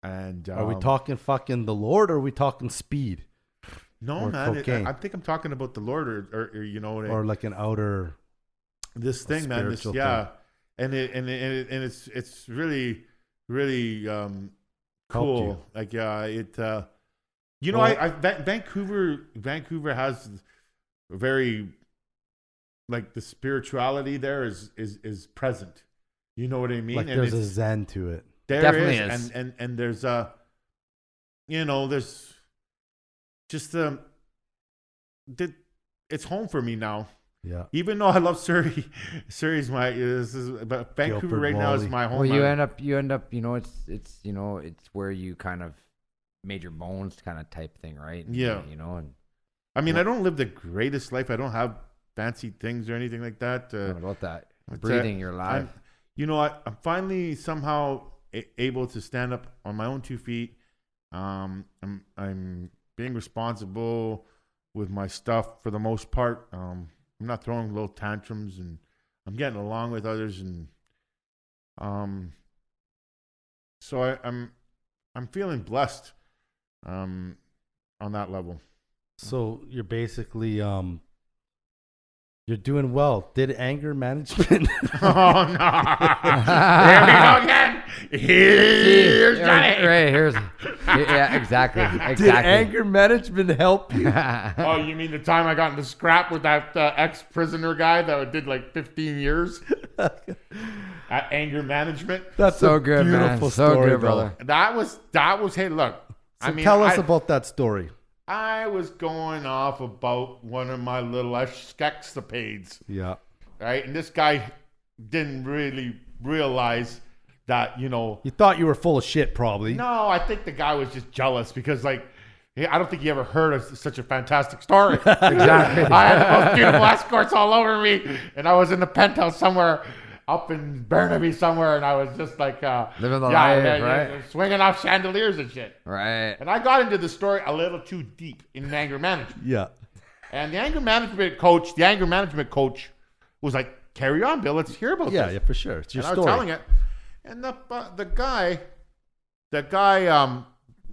And are we talking fucking the Lord, or are we talking speed? No, or man. cocaine? I think I'm talking about the Lord, Or like an outer this thing, man. This, spiritual yeah, and it's really really cool. you. Like Vancouver has a very, like, the spirituality there is present. You know what I mean? Like And there's a zen to it. there Definitely is. is. And there's there's just it's home for me now. Yeah. Even though I love Surrey, but Vancouver Guildford, right now is Wally. my home. Well, you end up, it's where you kind of made your bones kind of type thing, right? Yeah. And I mean, I don't live the greatest life. I don't have fancy things or anything like that. what about that? But, Breathing, you're alive. I'm finally somehow able to stand up on my own 2 feet. I'm being responsible with my stuff for the most part. I'm not throwing little tantrums, and I'm getting along with others, and so I'm feeling blessed on that level. So you're basically you're doing well. Did anger management? Oh no! Here we go again. Here's Johnny. Yeah, exactly. Did anger management help you? Oh, you mean the time I got into scrap with that ex-prisoner guy that did like 15 years at anger management? That's so a good, man. beautiful So story, good, bro. brother. That was. Hey, look. So tell us about that story. I was going off about one of my little escapades, Yeah. right? And this guy didn't really realize that, You thought you were full of shit, probably. No, I think the guy was just jealous because, like, I don't think he ever heard of such a fantastic story. Exactly. I had the most beautiful escorts all over me, and I was in the penthouse somewhere up in Burnaby somewhere, and I was just like, living the life, right? swinging off chandeliers and shit. Right. And I got into the story a little too deep in anger management. Yeah. And the anger management coach was like, "Carry on, Bill. Let's hear about Yeah, this." yeah, for sure. It's your And I story. was telling it, and the guy,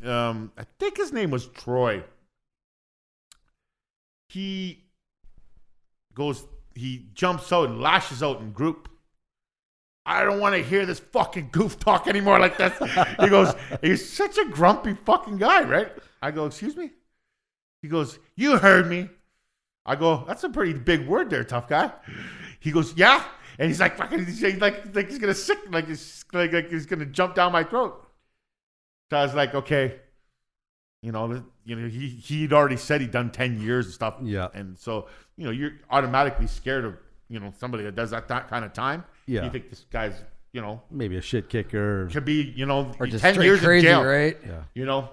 I think his name was Troy. He jumps out and lashes out in group. I don't want to hear this fucking goof talk anymore like this. He goes, he's such a grumpy fucking guy, right? I go, excuse me? He goes, you heard me. I go, that's a pretty big word there, tough guy. He goes, yeah. And he's like, fucking, he's like he's gonna sick, like he's gonna jump down my throat. So I was like, okay, he'd already said he'd done 10 years and stuff. Yeah. And so, you're automatically scared of, somebody that does that kind of time. Yeah. You think this guy's, Maybe a shit kicker. could be, Or just 10 straight years crazy, in jail. right? Yeah.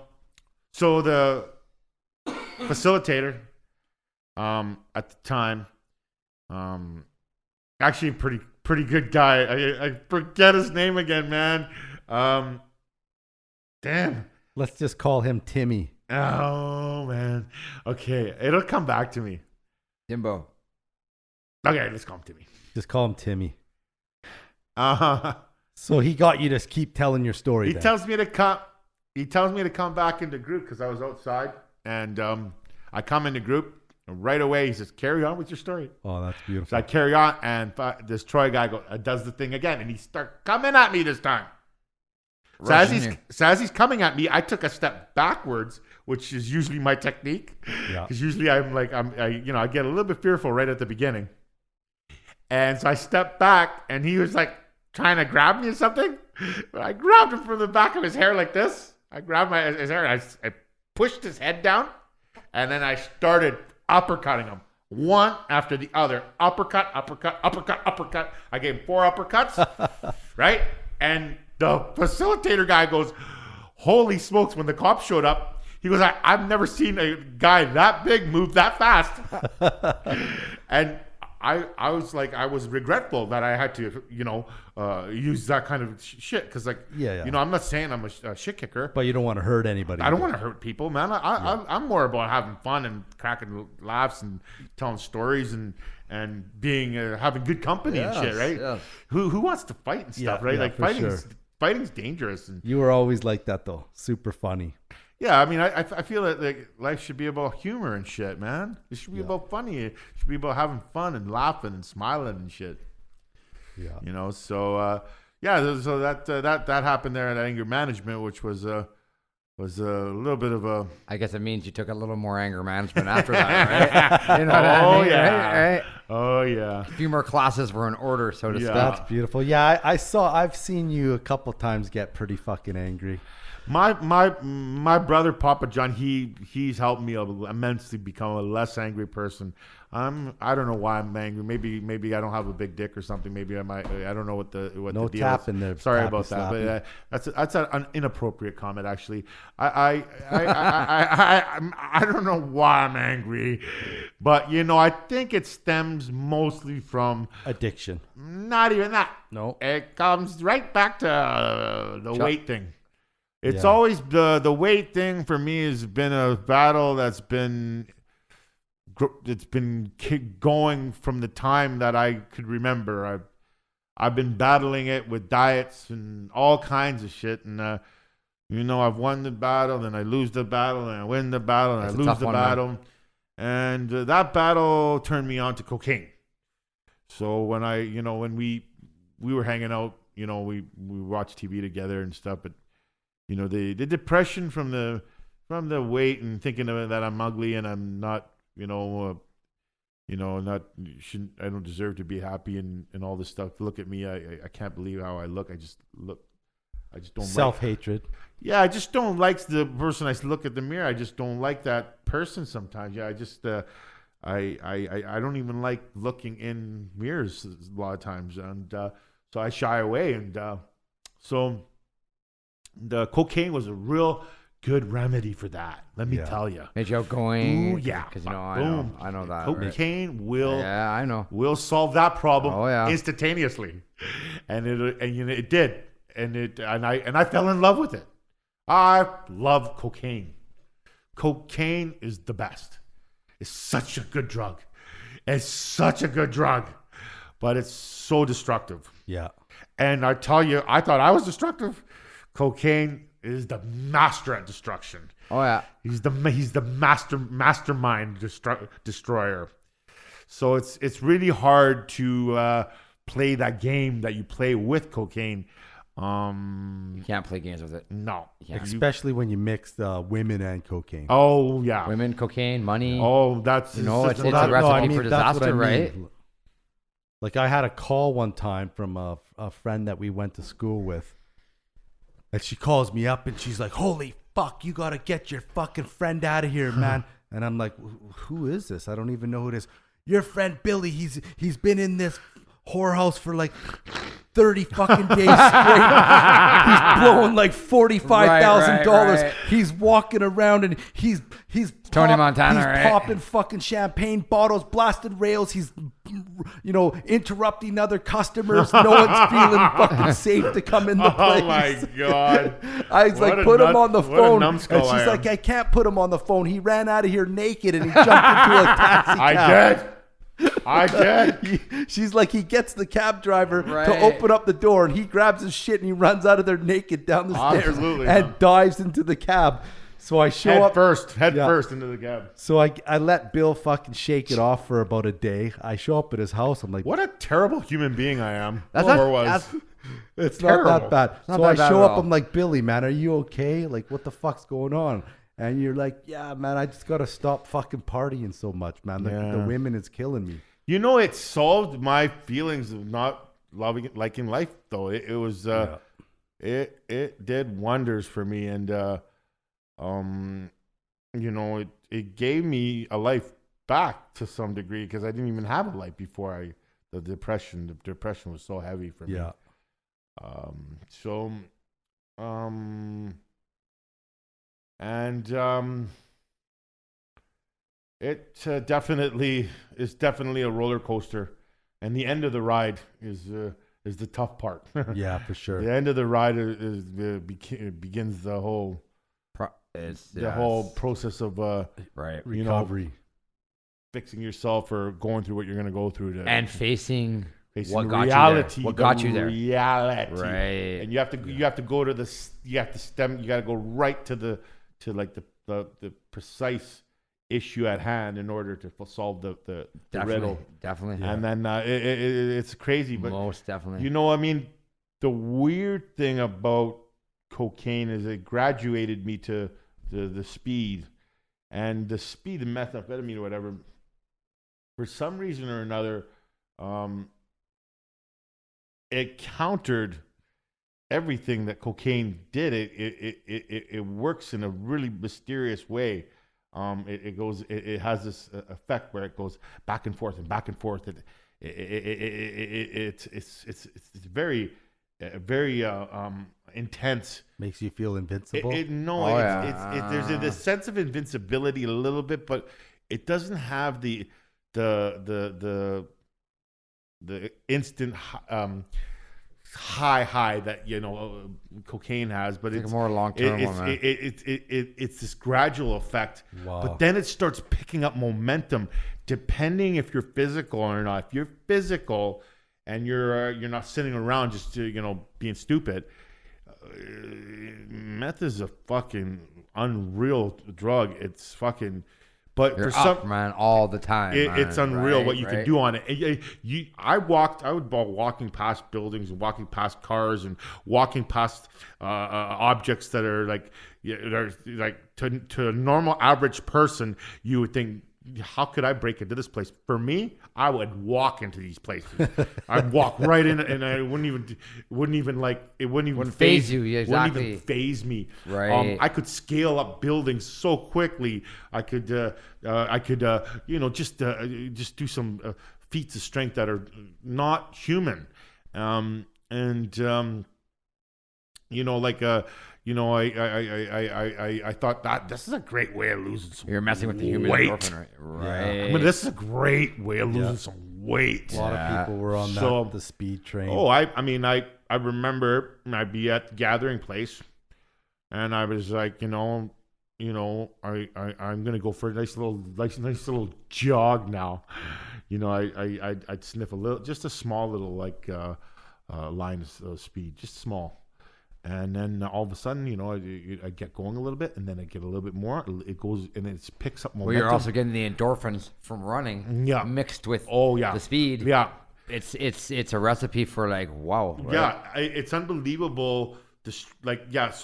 So the facilitator, at the time, actually a pretty good guy. I forget his name again, man. Damn. Let's just call him Timmy. Oh man. Okay, it'll come back to me. Timbo. Okay, let's call him Timmy. Just call him Timmy. Uh-huh. So he got you to keep telling your story. He tells me to come. He tells me to come back into group because I was outside, and I come into group. And right away, he says, "Carry on with your story." Oh, that's beautiful. So I carry on, and this Troy guy does the thing again, and he starts coming at me this time. So as he's coming at me, I took a step backwards, which is usually my technique. Yeah. Because usually I get a little bit fearful right at the beginning, and so I stepped back, and he was like trying to grab me or something. But I grabbed him from the back of his hair like this. I grabbed his hair, and I pushed his head down, and then I started uppercutting him. One after the other. Uppercut, uppercut, uppercut, uppercut. I gave him 4 uppercuts, right? And the facilitator guy goes, holy smokes, when the cops showed up, he goes, I've never seen a guy that big move that fast. And I was like, I was regretful that I had to, use that kind of shit. Because, like, I'm not saying I'm a shit kicker. But you don't want to hurt anybody. I don't want to hurt people, man. I'm more about having fun and cracking laughs and telling stories and being having good company and shit, right? Yes. Who wants to fight and stuff, right? Like fighting's dangerous. And you were always like that though, super funny. yeah, I mean, I feel like life should be about humor and shit, man. It should be about funny. It should be about having fun and laughing and smiling and shit. Yeah. So yeah, so that happened there at anger management, which was a little bit of a. I guess it means you took a little more anger management after that, right? You know what I mean, yeah, right? oh yeah. A few more classes were in order, so to speak. That's beautiful. Yeah, I've seen you a couple times get pretty fucking angry. My brother Papa John, he's helped me immensely become a less angry person. I don't know why I'm angry. Maybe I don't have a big dick or something. Maybe I don't know what the No deal tap is. in there. Sorry Tappy about that. slappy. But that's an inappropriate comment actually. I don't know why I'm angry, but I think it stems mostly from Addiction. not even that. No. It comes right back to the weight thing. It's Yeah. always the weight thing for me has been a battle that's been going from the time that I could remember. I've been battling it with diets and all kinds of shit, and I've won the battle, then I lose the battle, and I win the battle, and It's I a lose tough the one, battle, and that battle turned me on to cocaine. So when when we were hanging out, we watched TV together and stuff, but the depression from the weight and thinking of it, that I'm ugly and I'm not, I don't deserve to be happy and all this stuff. Look at me. I can't believe how I look. I just don't Self-hatred. Yeah, I just don't like the person. I look at the mirror. I just don't like that person sometimes. Yeah, I just I don't even like looking in mirrors a lot of times, and so I shy away. And so the cocaine was a real good remedy for that. Let me tell you. Made you outgoing. Ooh, yeah. Because I know that. Cocaine right? will. Yeah, I know. Will solve that problem Oh, instantaneously, and it did, and I fell in love with it. I love cocaine. Cocaine is the best. It's such a good drug. It's such a good drug, but it's so destructive. Yeah. And I tell you, I thought I was destructive. Cocaine is the master at destruction. Oh yeah. He's the mastermind destroyer. So it's really hard to play that game that you play with cocaine. You can't play games with it. No. Especially when you mix women and cocaine. Oh yeah. Women, cocaine, money. Oh, that's it's a Well, recipe no, I mean, for that's what disaster, I mean. right? Like I had a call one time from a friend that we went to school with. And she calls me up and she's like, "Holy fuck, you got to get your fucking friend out of here, man." And I'm like, "Who is this? I don't even know who it is." "Your friend Billy, he's been in this whorehouse for like 30 fucking days straight. He's blowing like $45,000. Right. He's walking around and he's Tony Montana, he's right? popping fucking champagne bottles, blasting rails. He's interrupting other customers. No one's feeling fucking safe to come in the place." Oh my god! I was like, "Put him on the what a phone." And numbskull I she's am. like, "I can't put him on the phone. He ran out of here naked and he jumped into a taxi cab." I did. She's like, he gets the cab driver Right. to open up the door and he grabs his shit and he runs out of there naked down the stairs Absolutely, and man. dives into the cab. So I show Head up first Yeah. into the cab. So I let Bill fucking shake it off for about a day. I show up at his house. I'm like, What a terrible human being I am. That's Or not- was. that's- it's terrible. not that bad. not So that I bad show at up. all. I'm like, "Billy, man, are you okay? Like, what the fuck's going on?" And you're like, "Yeah, man, I just got to stop fucking partying so much, man. The women is killing me." It solved my feelings of not liking life, though. It was it did wonders for me, and it gave me a life back to some degree because I didn't even have a life before the depression was so heavy for me. Yeah. It definitely is a roller coaster, and the end of the ride is the tough part. Yeah, for sure. The end of the ride begins the whole whole process of right. Recovery. fixing yourself or going through what you're going to go through And facing what got reality, you there. What got you there. Reality, Right. And you have to go to you got to go right to the precise issue at hand in order to solve the riddle. Definitely. And then it's crazy, but most definitely. I mean, the weird thing about cocaine is it graduated me to the speed. And the speed of methamphetamine or whatever, for some reason or another, it countered everything that cocaine did. It works in a really mysterious way. It has this effect where it goes back and forth and back and forth. It's very intense. Makes you feel invincible. There's this sense of invincibility a little bit, but it doesn't have the instant high that cocaine has. But it's a more long term one. It's this gradual effect. Wow. But then it starts picking up momentum, depending if you're physical or not. If you're physical and you're not sitting around just being stupid. Meth is a fucking unreal drug. It's fucking, but You're for up, some man, all the time. it's unreal right, what you can do on it. I would be walking past buildings and walking past cars and walking past objects that are like to a normal average person, you would think, how could I break into this place? For me, I would walk into these places. I'd walk right in, and I wouldn't even phase you. Yeah, exactly. Wouldn't even phase me. Right. I could scale up buildings so quickly. I could just do some feats of strength that are not human. I thought that this is a great way of losing some weight. You're messing with the human endorphin, right? I mean, this is a great way of losing some weight. A lot of people were on the speed train. Oh, I remember I'd be at the gathering place, and I was like, I'm gonna go for a nice little jog now. I'd sniff just a small little line of speed, just small. And then all of a sudden, I get going a little bit, and then I get a little bit more. It goes, and it picks up momentum. Well, you're also getting the endorphins from running, mixed with the speed. Yeah, it's a recipe for wow. Right? Yeah, it's unbelievable. So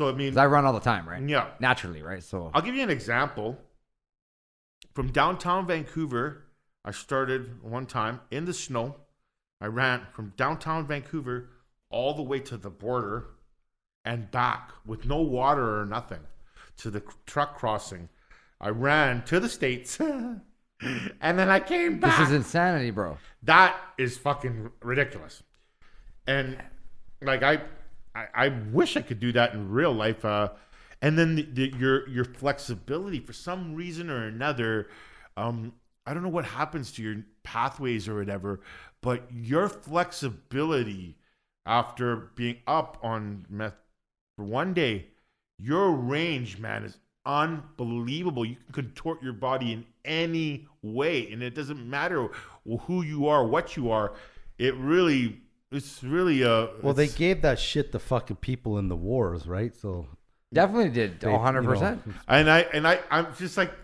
I mean, 'cause I run all the time, right? Yeah, naturally, right? So I'll give you an example. From downtown Vancouver, I started one time in the snow. I ran from downtown Vancouver all the way to the border and back with no water or nothing to the truck crossing. I ran to the States and then I came back. This is insanity, bro. That is fucking ridiculous. And I wish I could do that in real life. And then your flexibility for some reason or another, I don't know what happens to your pathways or whatever, but your flexibility after being up on meth for one day, your range, man, is unbelievable. You can contort your body in any way, and it doesn't matter who you are, what you are. It's really well, they gave that shit to fucking people in the wars, right? So definitely did 100%. And I'm just like,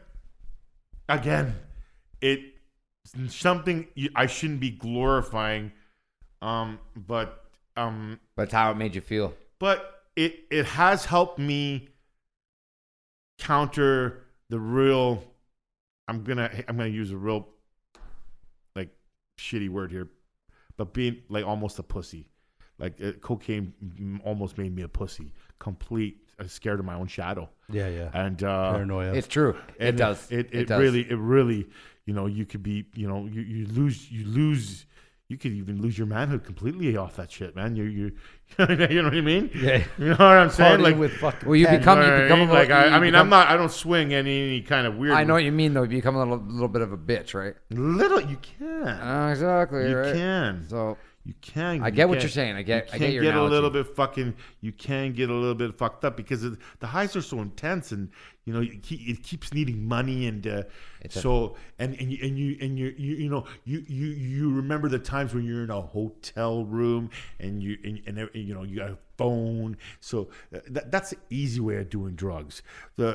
again, it's something I shouldn't be glorifying, but it's how it made you feel. But it has helped me counter the real. I'm gonna use a real shitty word here, but being almost a pussy. Cocaine almost made me a pussy. Scared of my own shadow. Yeah. And paranoia. It's true. It does. It does. Really. You could be. You lose. You could even lose your manhood completely off that shit, man. You know what I mean? Yeah. You know what I'm saying? You become I don't swing any kind of weird. I know what you mean, though. You become a little bit of a bitch, right? You can. Exactly. You right? can. So you can. I get what you're saying. I get your get analogy. a little bit fucking. You can get a little bit fucked up because the highs are so intense, and it keeps needing money, and you remember the times when you're in a hotel room and you got a phone. So that's the easy way of doing drugs. The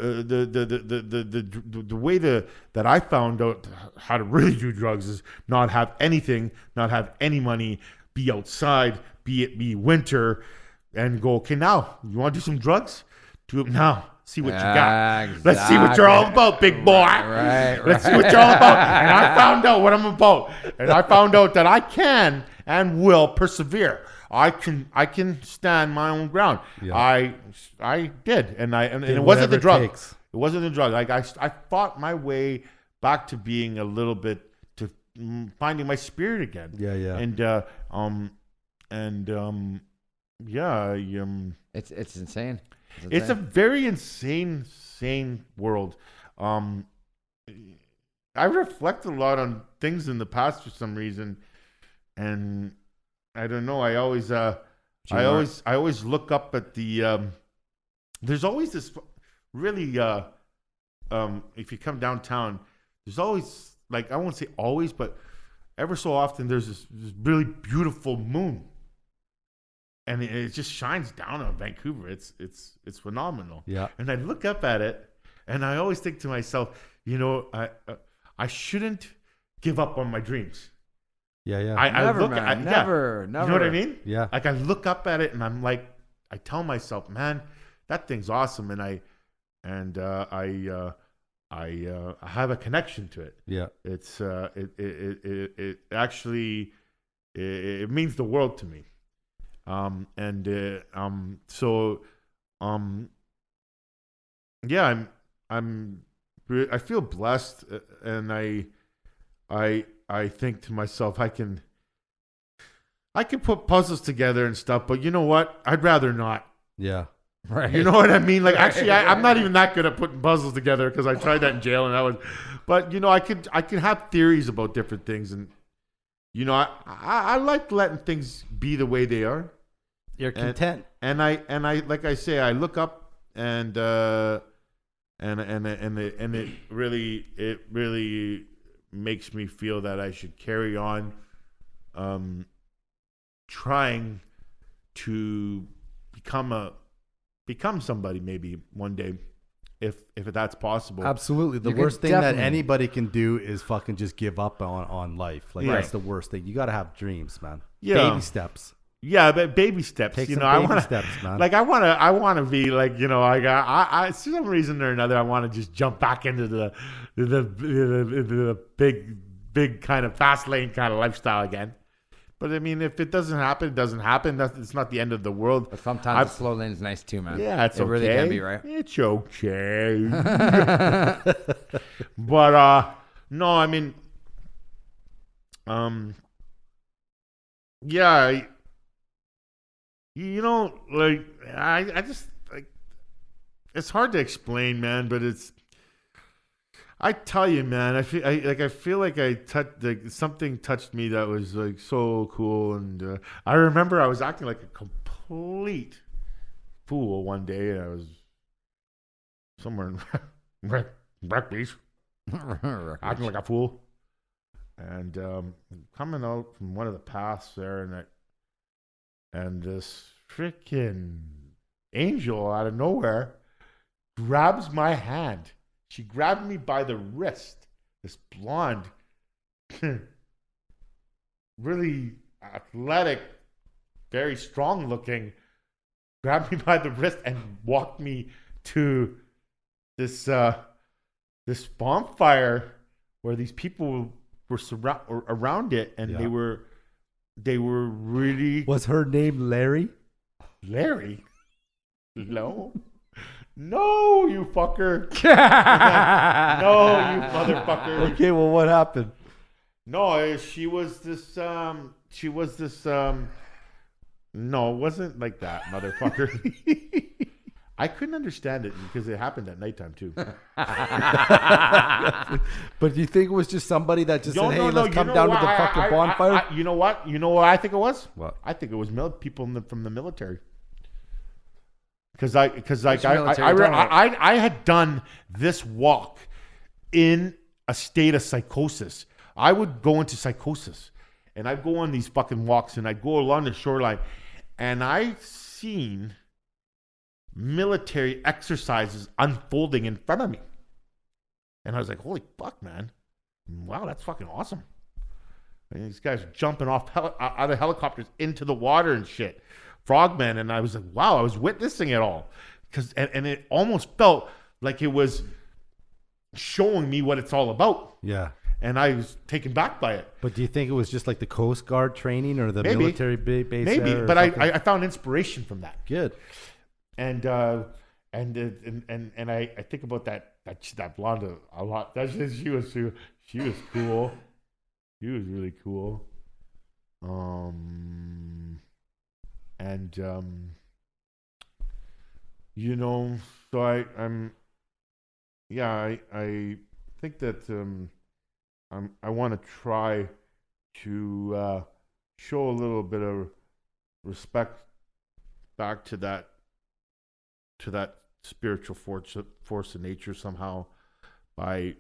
way that I found out how to really do drugs is not have anything, not have any money. Be outside, be it be winter, and go, okay, now you want to do some drugs? Do it now. See what you got. Exactly. Let's see what you're all about, big boy. Right. Let's see what you're all about. And I found out what I'm about. And I found out that I can and will persevere. I can stand my own ground. Yeah. I did, and it wasn't the drug. It wasn't the drug. Like I fought my way back to being a little bit, to finding my spirit again. Yeah. It's insane. It's a very insane world. I reflect a lot on things in the past for some reason, and I don't know. I always look up at the. There's always this really. If you come downtown, there's always, like, I won't say always, but ever so often there's this really beautiful moon. And it just shines down on Vancouver. It's phenomenal. Yeah. And I look up at it, and I always think to myself, I shouldn't give up on my dreams. Yeah. Never. You know what I mean? Yeah. Like, I look up at it, and I'm like, I tell myself, man, that thing's awesome, and I have a connection to it. Yeah. It's it actually it means the world to me. I feel blessed, and I think to myself, I can put puzzles together and stuff, but you know what? I'd rather not. Yeah. Right. You know what I mean? Like, actually, I'm not even that good at putting puzzles together, because I tried that in jail, and but I can have theories about different things, and I like letting things be the way they are. You're content. And I like I say, I look up, and it really makes me feel that I should carry on trying to become somebody maybe one day, if that's possible. Absolutely. The worst thing that anybody can do is fucking just give up on life. Like, that's the worst thing. You got to have dreams, man. Yeah. Baby steps. Yeah, but baby steps. Take some baby steps, man. Like, I want to be like, I for some reason or another, I want to just jump back into the big kind of fast lane kind of lifestyle again. But I mean, if it doesn't happen, it doesn't happen. It's not the end of the world. But sometimes the slow lane is nice too, man. Yeah, it really can be, right? It's okay. But no, I mean, yeah. Like, I just, like, it's hard to explain, man, but I tell you, man, I feel like something touched me that was, like, so cool. And I remember I was acting like a complete fool one day, and I was somewhere in Breakbeach, acting like a fool, and coming out from one of the paths there, and this freaking angel out of nowhere grabs my hand. She grabbed me by the wrist. This blonde, really athletic, very strong looking, grabbed me by the wrist and walked me to this bonfire where these people were around it, and they were really. Was her name Larry? Larry? No. No, you fucker. No, you motherfucker. Okay, well, what happened? No, she was this, no, it wasn't like that, motherfucker. I couldn't understand it because it happened at nighttime too. But do you think it was just somebody that just said, "Hey, let's come down to the fucking bonfire"? You know what? You know what I think it was? What? I think it was people from the military. Because I had done this walk in a state of psychosis. I would go into psychosis, and I'd go on these fucking walks, and I'd go along the shoreline, and I seen military exercises unfolding in front of me. And I was like, holy fuck, man. Wow, that's fucking awesome. And these guys are jumping off out of helicopters into the water and shit. Frogmen. And I was like, wow, I was witnessing it all. And it almost felt like it was showing me what it's all about. Yeah. And I was taken back by it. But do you think it was just like the Coast Guard training or the Maybe. military base? Maybe, but I found inspiration from that. Good. And I think about that blonde a lot. That's just, she was cool. She was really cool. You know, so I think that I want to try to show a little bit of respect back to that spiritual force of nature somehow by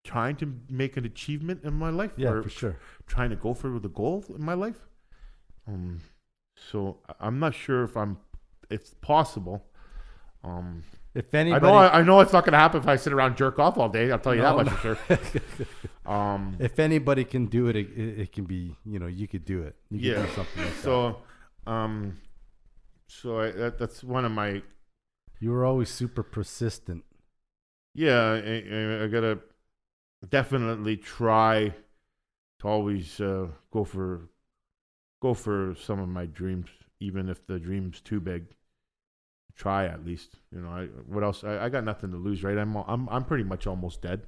trying to make an achievement in my life. Yeah, or for sure. Trying to go for the goal in my life. So I'm not sure if it's possible. If anybody, I know it's not going to happen if I sit around and jerk off all day. I'll tell you that much for sure. If anybody can do it, it can be, you could do it. You could do something like that. So that's one of my. You were always super persistent. Yeah, I gotta definitely try to always go for some of my dreams, even if the dream's too big. Try at least. What else? I got nothing to lose, right? I'm pretty much almost dead.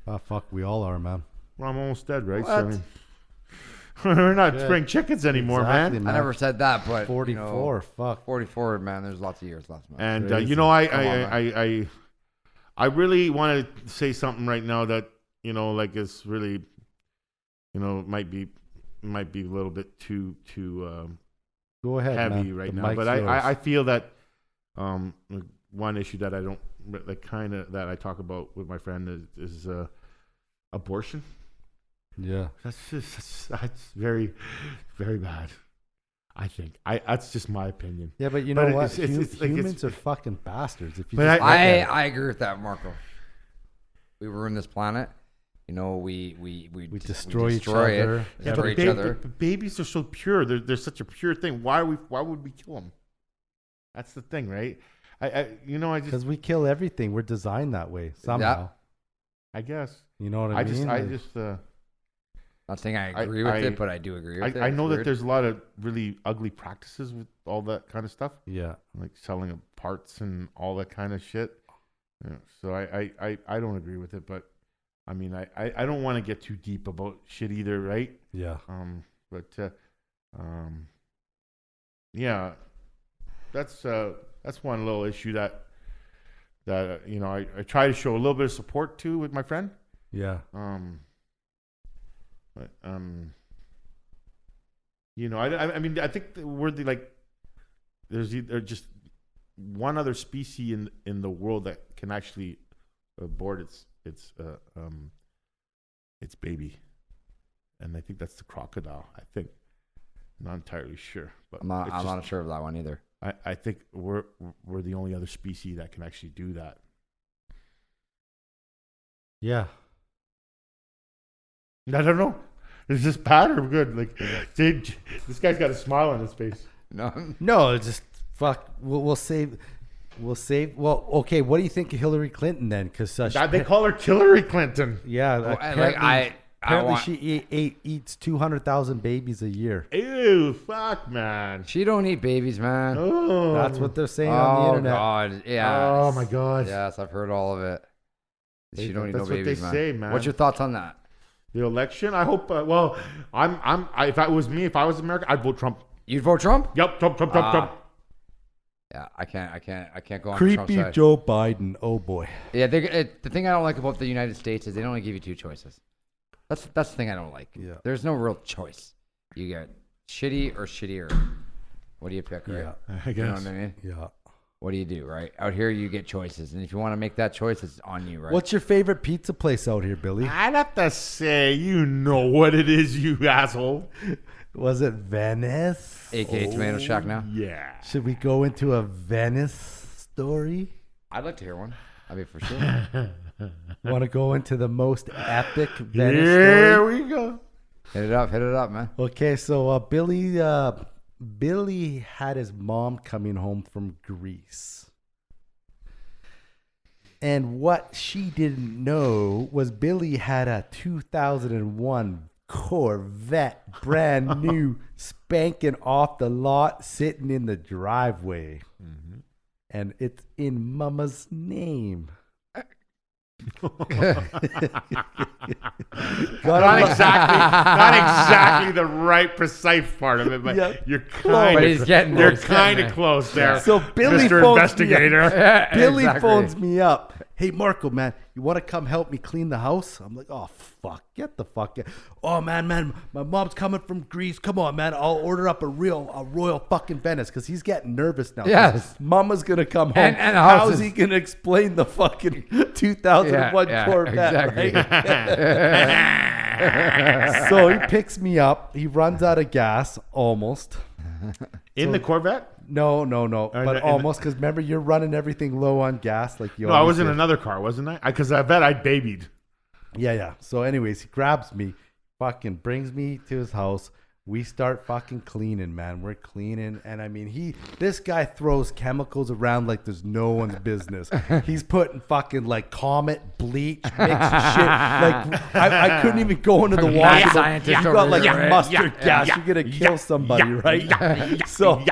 Ah, fuck, we all are, man. Well, I'm almost dead, right? What? So, I mean, we're not spring chickens anymore, Exactly, man. I never said that, but 44. Fuck. 44, man. There's lots of years left, man. And Crazy. I really want to say something right now that like is really, might be a little bit too Go ahead, heavy man. right The now. mic's But yours. I feel that one issue that I don't that I talk about with my friend is abortion. Yeah. That's very, very bad. I think that's just my opinion. Yeah, but you know what? it's like Humans are fucking bastards. If you But just I agree with that, Marco. We ruin this planet. We destroy each it, other. Yeah, destroy each other. but babies are so pure. They're such a pure thing. Why would we kill them? That's the thing, right? I just because we kill everything. We're designed that way somehow. I guess You know what I mean? Not saying I agree with it, but I do agree with it. I know It's that weird. there's a lot of really ugly practices with all that kind of stuff, Yeah. like selling of parts and all that kind of shit. Yeah, so I don't agree with it, but I mean I don't want to get too deep about shit either, right? Yeah. Yeah, that's one little issue that I try to show a little bit of support to with my friend. Yeah. But I mean I think that we're there's just one other species in the world that can actually abort its baby, and I think that's the crocodile. I think, not entirely sure, but I'm not sure of that one either. I think we're the only other species that can actually do that. Yeah. I don't know. Is this bad or good? Like, this guy's got a smile on his face. No, it's just fuck. We'll save. Well, okay. What do you think of Hillary Clinton then? Because They call her Hillary Clinton. yeah, apparently she eats 200,000 babies a year. Ew, fuck, man. She don't eat babies, man. Oh, That's what they're saying on the internet. God, yeah. Oh my God. Yes, I've heard all of it. She don't eat no That's what babies, they man. say, man. What's your thoughts on that? The election? I hope. Well, if that was me, if I was America, I'd vote Trump. You'd vote Trump? Yep, Trump. Yeah, I can't go on Creepy Trump's side. Joe Biden. Oh boy. Yeah, the thing I don't like about the United States is they don't only give you two choices. That's the thing I don't like. Yeah. There's no real choice. You get shitty or shittier. What do you pick, right? Yeah. I guess. You know what I mean? Yeah. What do you do, right? Out here, you get choices, and if you want to make that choice, it's on you, right? What's your favorite pizza place out here, Billy? I'd have to say, you know what it is, you asshole. Was it Venice? AKA Tomato Shack now? Yeah. Should we go into a Venice story? I'd like to hear one. I mean, for sure. Want to go into the most epic Venice Here story? we go. Hit it up, man. Okay, so Billy had his mom coming home from Greece. And what she didn't know was Billy had a 2001 Corvette, brand new, spanking off the lot, sitting in the driveway. Mm-hmm. And it's in Mama's name. Not exactly the right precise part of it, but Yeah, you're close. But he's getting there. you're He's getting kind of there. close there. So Billy Mr. phones Investigator. Yeah, Billy exactly. phones me up. Hey, Marco, man, you want to come help me clean the house? I'm like, oh, fuck. Get the fuck out. Oh, man, my mom's coming from Greece. Come on, man. I'll order up a royal fucking Venice because he's getting nervous now. Yes. Mama's going to come home. And the house How's is- he going to explain the fucking 2001 Corvette? exactly. Right? So he picks me up. He runs out of gas almost. In the Corvette? No, but in almost, because remember, you're running everything low on gas. Like you No, I always was in do. another car, wasn't I? Because I bet I babied. Yeah. So anyways, he grabs me, fucking brings me to his house. We start fucking cleaning, man. We're cleaning. And I mean, this guy throws chemicals around like there's no one's business. He's putting fucking like Comet, bleach, mixed shit. Like I couldn't even go into the Mad washroom. scientist You've over got like here, right? mustard gas. yeah, You're going to kill somebody, right? So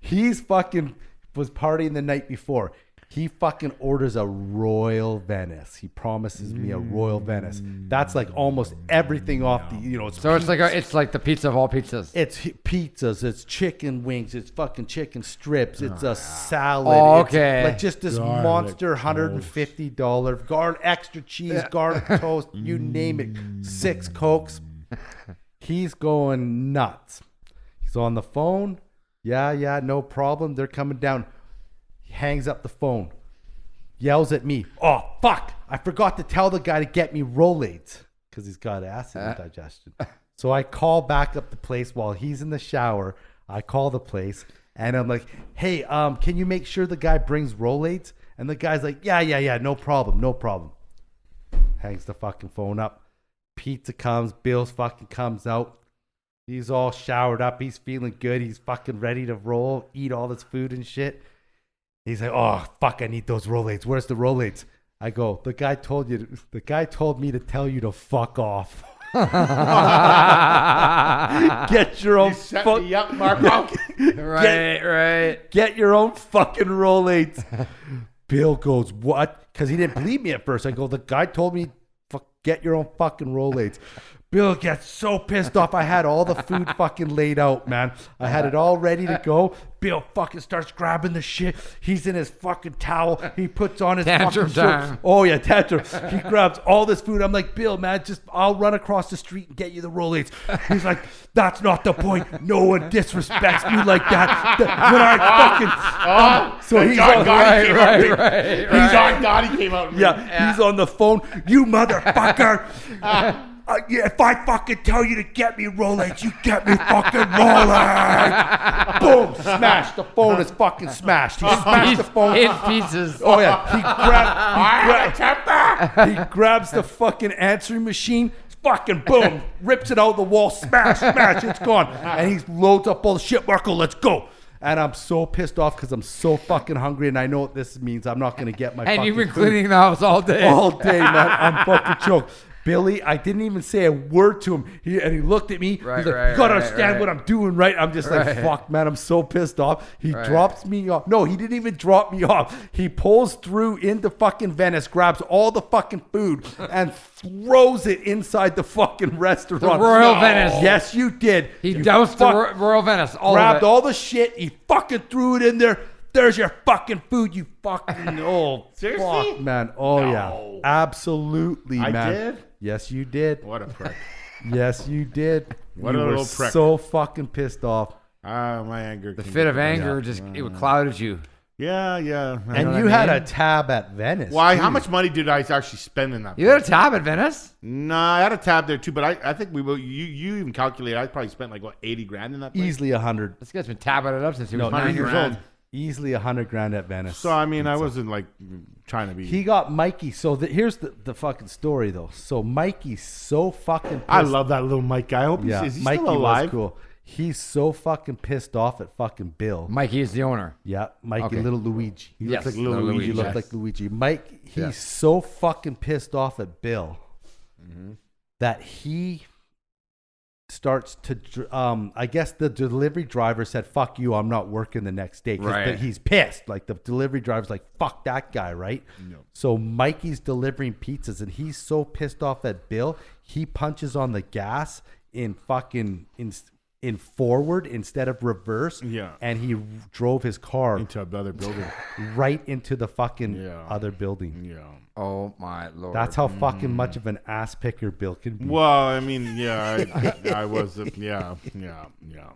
he's fucking was partying the night before. He fucking orders a Royal Venice. He promises me a Royal Venice. That's like almost everything off the, So it's like the pizza of all pizzas. it's pizzas, it's chicken wings, it's fucking chicken strips, it's a salad. Oh, it's okay. like just this Garlic monster $150 extra cheese, garlic toast, you name it. 6 Cokes. He's going nuts. He's on the phone. Yeah, no problem. They're coming down. He hangs up the phone, yells at me. Oh, fuck. I forgot to tell the guy to get me Rolaids because he's got acid indigestion. So I call back up the place while he's in the shower. I call the place and I'm like, hey, can you make sure the guy brings Rolaids? And the guy's like, yeah, no problem. Hangs the fucking phone up. Pizza comes. Bill fucking comes out. He's all showered up. He's feeling good. He's fucking ready to roll, eat all this food and shit. He's like, oh, fuck, I need those Rolaids. Where's the Rolaids? I go, the guy told me to tell you to fuck off. Get your own Set me up, Marco. Right. Get your own fucking Rolaids. Bill goes, what? Because he didn't believe me at first. I go, the guy told me, get your own fucking Rolaids. Bill gets so pissed off. I had all the food fucking laid out, man. I had it all ready to go. Bill fucking starts grabbing the shit. He's in his fucking towel. He puts on his Tantrum fucking shirt. time. Oh, yeah, tantrum. He grabs all this food. I'm like, Bill, man, I'll run across the street and get you the Rolaids. He's like, that's not the point. No one disrespects me like that. When I fucking... so he's on... Right. He's on God. He came out. Yeah, he's on the phone. You motherfucker. Yeah, if I fucking tell you to get me Rolaids, you get me fucking Rolaids. Boom, smash. The phone is fucking smashed. He smashed the phone. In pieces. Oh yeah, he grabs the fucking answering machine. Fucking boom, rips it out the wall. Smash, it's gone. And he loads up all the shit. Marco, let's go. And I'm so pissed off because I'm so fucking hungry, and I know what this means. I'm not gonna get my. And fucking you've been food. cleaning the house all day. All day, man. I'm fucking choked. Billy, I didn't even say a word to him. He looked at me. Right, He's like, right, you gotta right, understand right. what I'm doing, right? I'm just like, Right. fuck, man. I'm so pissed off. He drops me off. No, he didn't even drop me off. He pulls through into fucking Venice, grabs all the fucking food, and throws it inside the fucking restaurant. The Royal Venice. Yes, you did. He You doused the fuck- Royal Venice. All grabbed of it. all the shit. He fucking threw it in there. There's your fucking food, you fucking Seriously? fuck, man. Oh yeah, absolutely, I man. did? Yes, you did. What a prick. Yes, you did. What you a were little prick. so fucking pissed off. My anger. The fit of anger it clouded you. Yeah. And you had a tab at Venice. Why? too. How much money did I actually spend in that? You had a tab at Venice? No, I had a tab there too, but I think we will. You even calculated. I probably spent like what 80 grand in that place. Easily 100. This guy's been tabbing it up since he No, was 9 years old. Easily 100 grand at Venice. So I mean, I Pizza. wasn't like trying to be. He got Mikey. So here's the fucking story though. So Mikey's so fucking pissed. I love that little Mike guy. I hope Yeah, is he Mikey still alive? was cool. He's so fucking pissed off at fucking Bill. Mikey is the owner. Yeah, Mikey, Okay. little Luigi. He Yes, looks like little no, Luigi. He looked Yes. like Luigi. Mike, he's Yes. so fucking pissed off at Bill that he starts to, I guess the delivery driver said, fuck you, I'm not working the next day. 'Cause Right. he's pissed. Like the delivery driver's like, fuck that guy, right? No. So Mikey's delivering pizzas and he's so pissed off at Bill, he punches on the gas in fucking, in forward instead of reverse. Yeah. And he drove his car Into another building. right into the fucking Yeah. other building. Yeah. Oh my lord. That's how fucking much of an ass picker Bill can be. Well, I mean, yeah, I was, yeah.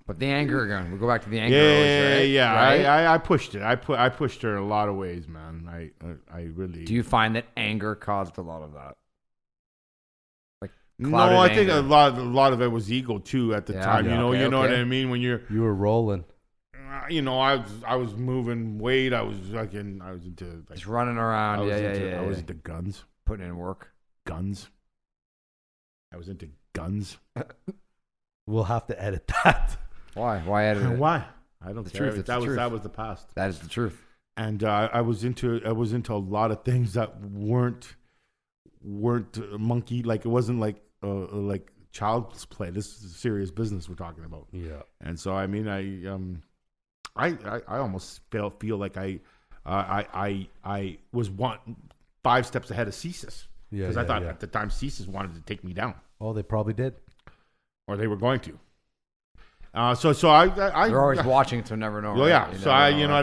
But the anger again. We go back to the anger. Yeah, always, right? yeah. Right? I pushed it. I pushed her in a lot of ways, man. I really. Do you find that anger caused a lot of that? Like No, clouded I think anger? a lot of it was ego too at the Yeah, time. yeah, You know, okay, you know what okay. I mean. When you're, You were rolling. you know, I was moving weight. I was into like, Just running around. I was Yeah, into, yeah. I was into guns. Putting in work. Guns. I was into guns. We'll have to edit that. Why? Why edit it? Why? I don't The care. truth, it's That the was truth. the past. That is the truth. And I was into a lot of things that weren't monkey, like it wasn't like child's play. This is serious business we're talking about. Yeah. And so I mean I almost feel like I was 5 steps ahead of CSIS Yeah. because I thought at the time CSIS wanted to take me down, Oh, they probably did. or they were going to. So I You're always watching to never know. Oh right? yeah. You So never know,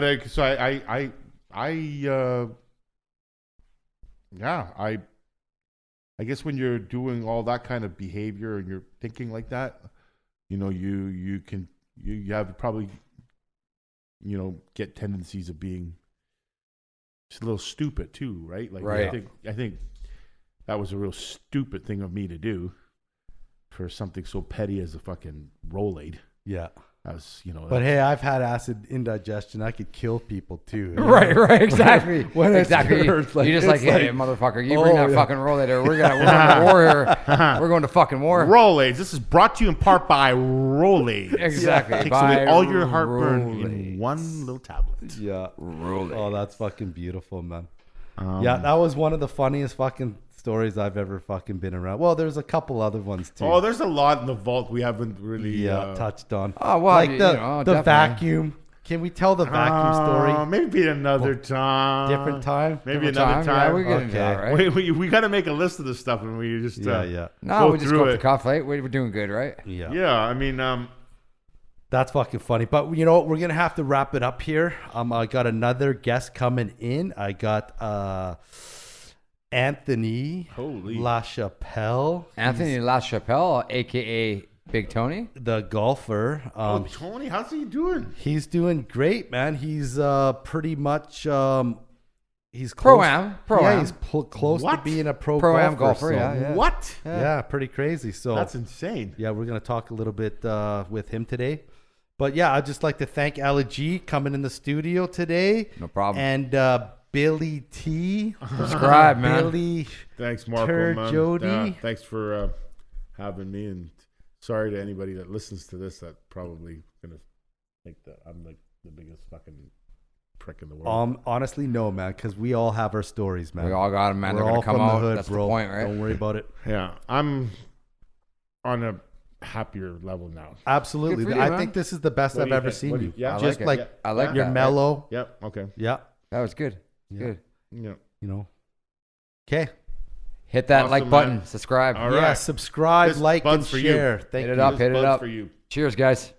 right? I guess when you're doing all that kind of behavior and you're thinking like that, you know, you have probably, you know, get tendencies of being just a little stupid too, right? Like Right. I think that was a real stupid thing of me to do for something so petty as a fucking Rolade. Yeah. That was, you know. But hey, I've had acid indigestion. I could kill people too. Right, exactly. When it exactly. hurts, like, You're just like, it's hey, like- motherfucker, you bring Oh, that yeah. fucking roll later. We're going to war here. We're going to fucking war. Rolades. This is brought to you in part by Rolades. Exactly. Takes By away all your heartburn Rolades. in one little tablet. Yeah. Rolades. Oh, that's fucking beautiful, man. Yeah, that was one of the funniest fucking stories I've ever fucking been around. Well, there's a couple other ones too. Oh, there's a lot in the vault we haven't really. touched on. Oh, well, like you the know, the definitely. vacuum. Can we tell the vacuum story? Maybe another time. Different time. Maybe Different another time. Yeah, time. we get into that, Okay. right? We got to make a list of this stuff and we just. Yeah. No, go we just through go off it. the cuff, right? We're doing good, right? Yeah. Yeah, I mean, That's fucking funny. But you know what? We're gonna have to wrap it up here. I got another guest coming in. I got Anthony Holy. LaChapelle, Anthony LaChapelle, a.k.a. Big Tony. the golfer. Tony, how's he doing? He's doing great, man. He's pretty much he's close. Pro-am. Yeah, he's close to What? being a Pro-am golfer, so- yeah, yeah. What? Yeah, pretty crazy. So That's insane. yeah, we're gonna talk a little bit with him today. But yeah, I'd just like to thank Ali G coming in the studio today. No problem. And Billy T. Subscribe, man. Billy. Thanks, Marco. Tur Man. Jody. Thanks for having me, and sorry to anybody that listens to this that probably gonna think that I'm like the biggest fucking prick in the world. Honestly, no, man, because we all have our stories, man. We all got them, man. We're They're all going to come from the out. hood, That's bro. the point, right? Don't worry about it. Yeah, I'm on a happier level now. Absolutely. Good for you, I man. think this is the best What I've do you ever think? seen What do you. you- yeah? I Just like it. like I like you're that. mellow. Yep. Okay. Yeah. That was good. Yeah. Good. Yeah. You know. Okay. Hit that Awesome, like man. button. Subscribe. All Yeah. right. Subscribe, This like, and buzz for you. share. Thank Hit it you. up. Hit it Buzz up. for you. Cheers, guys.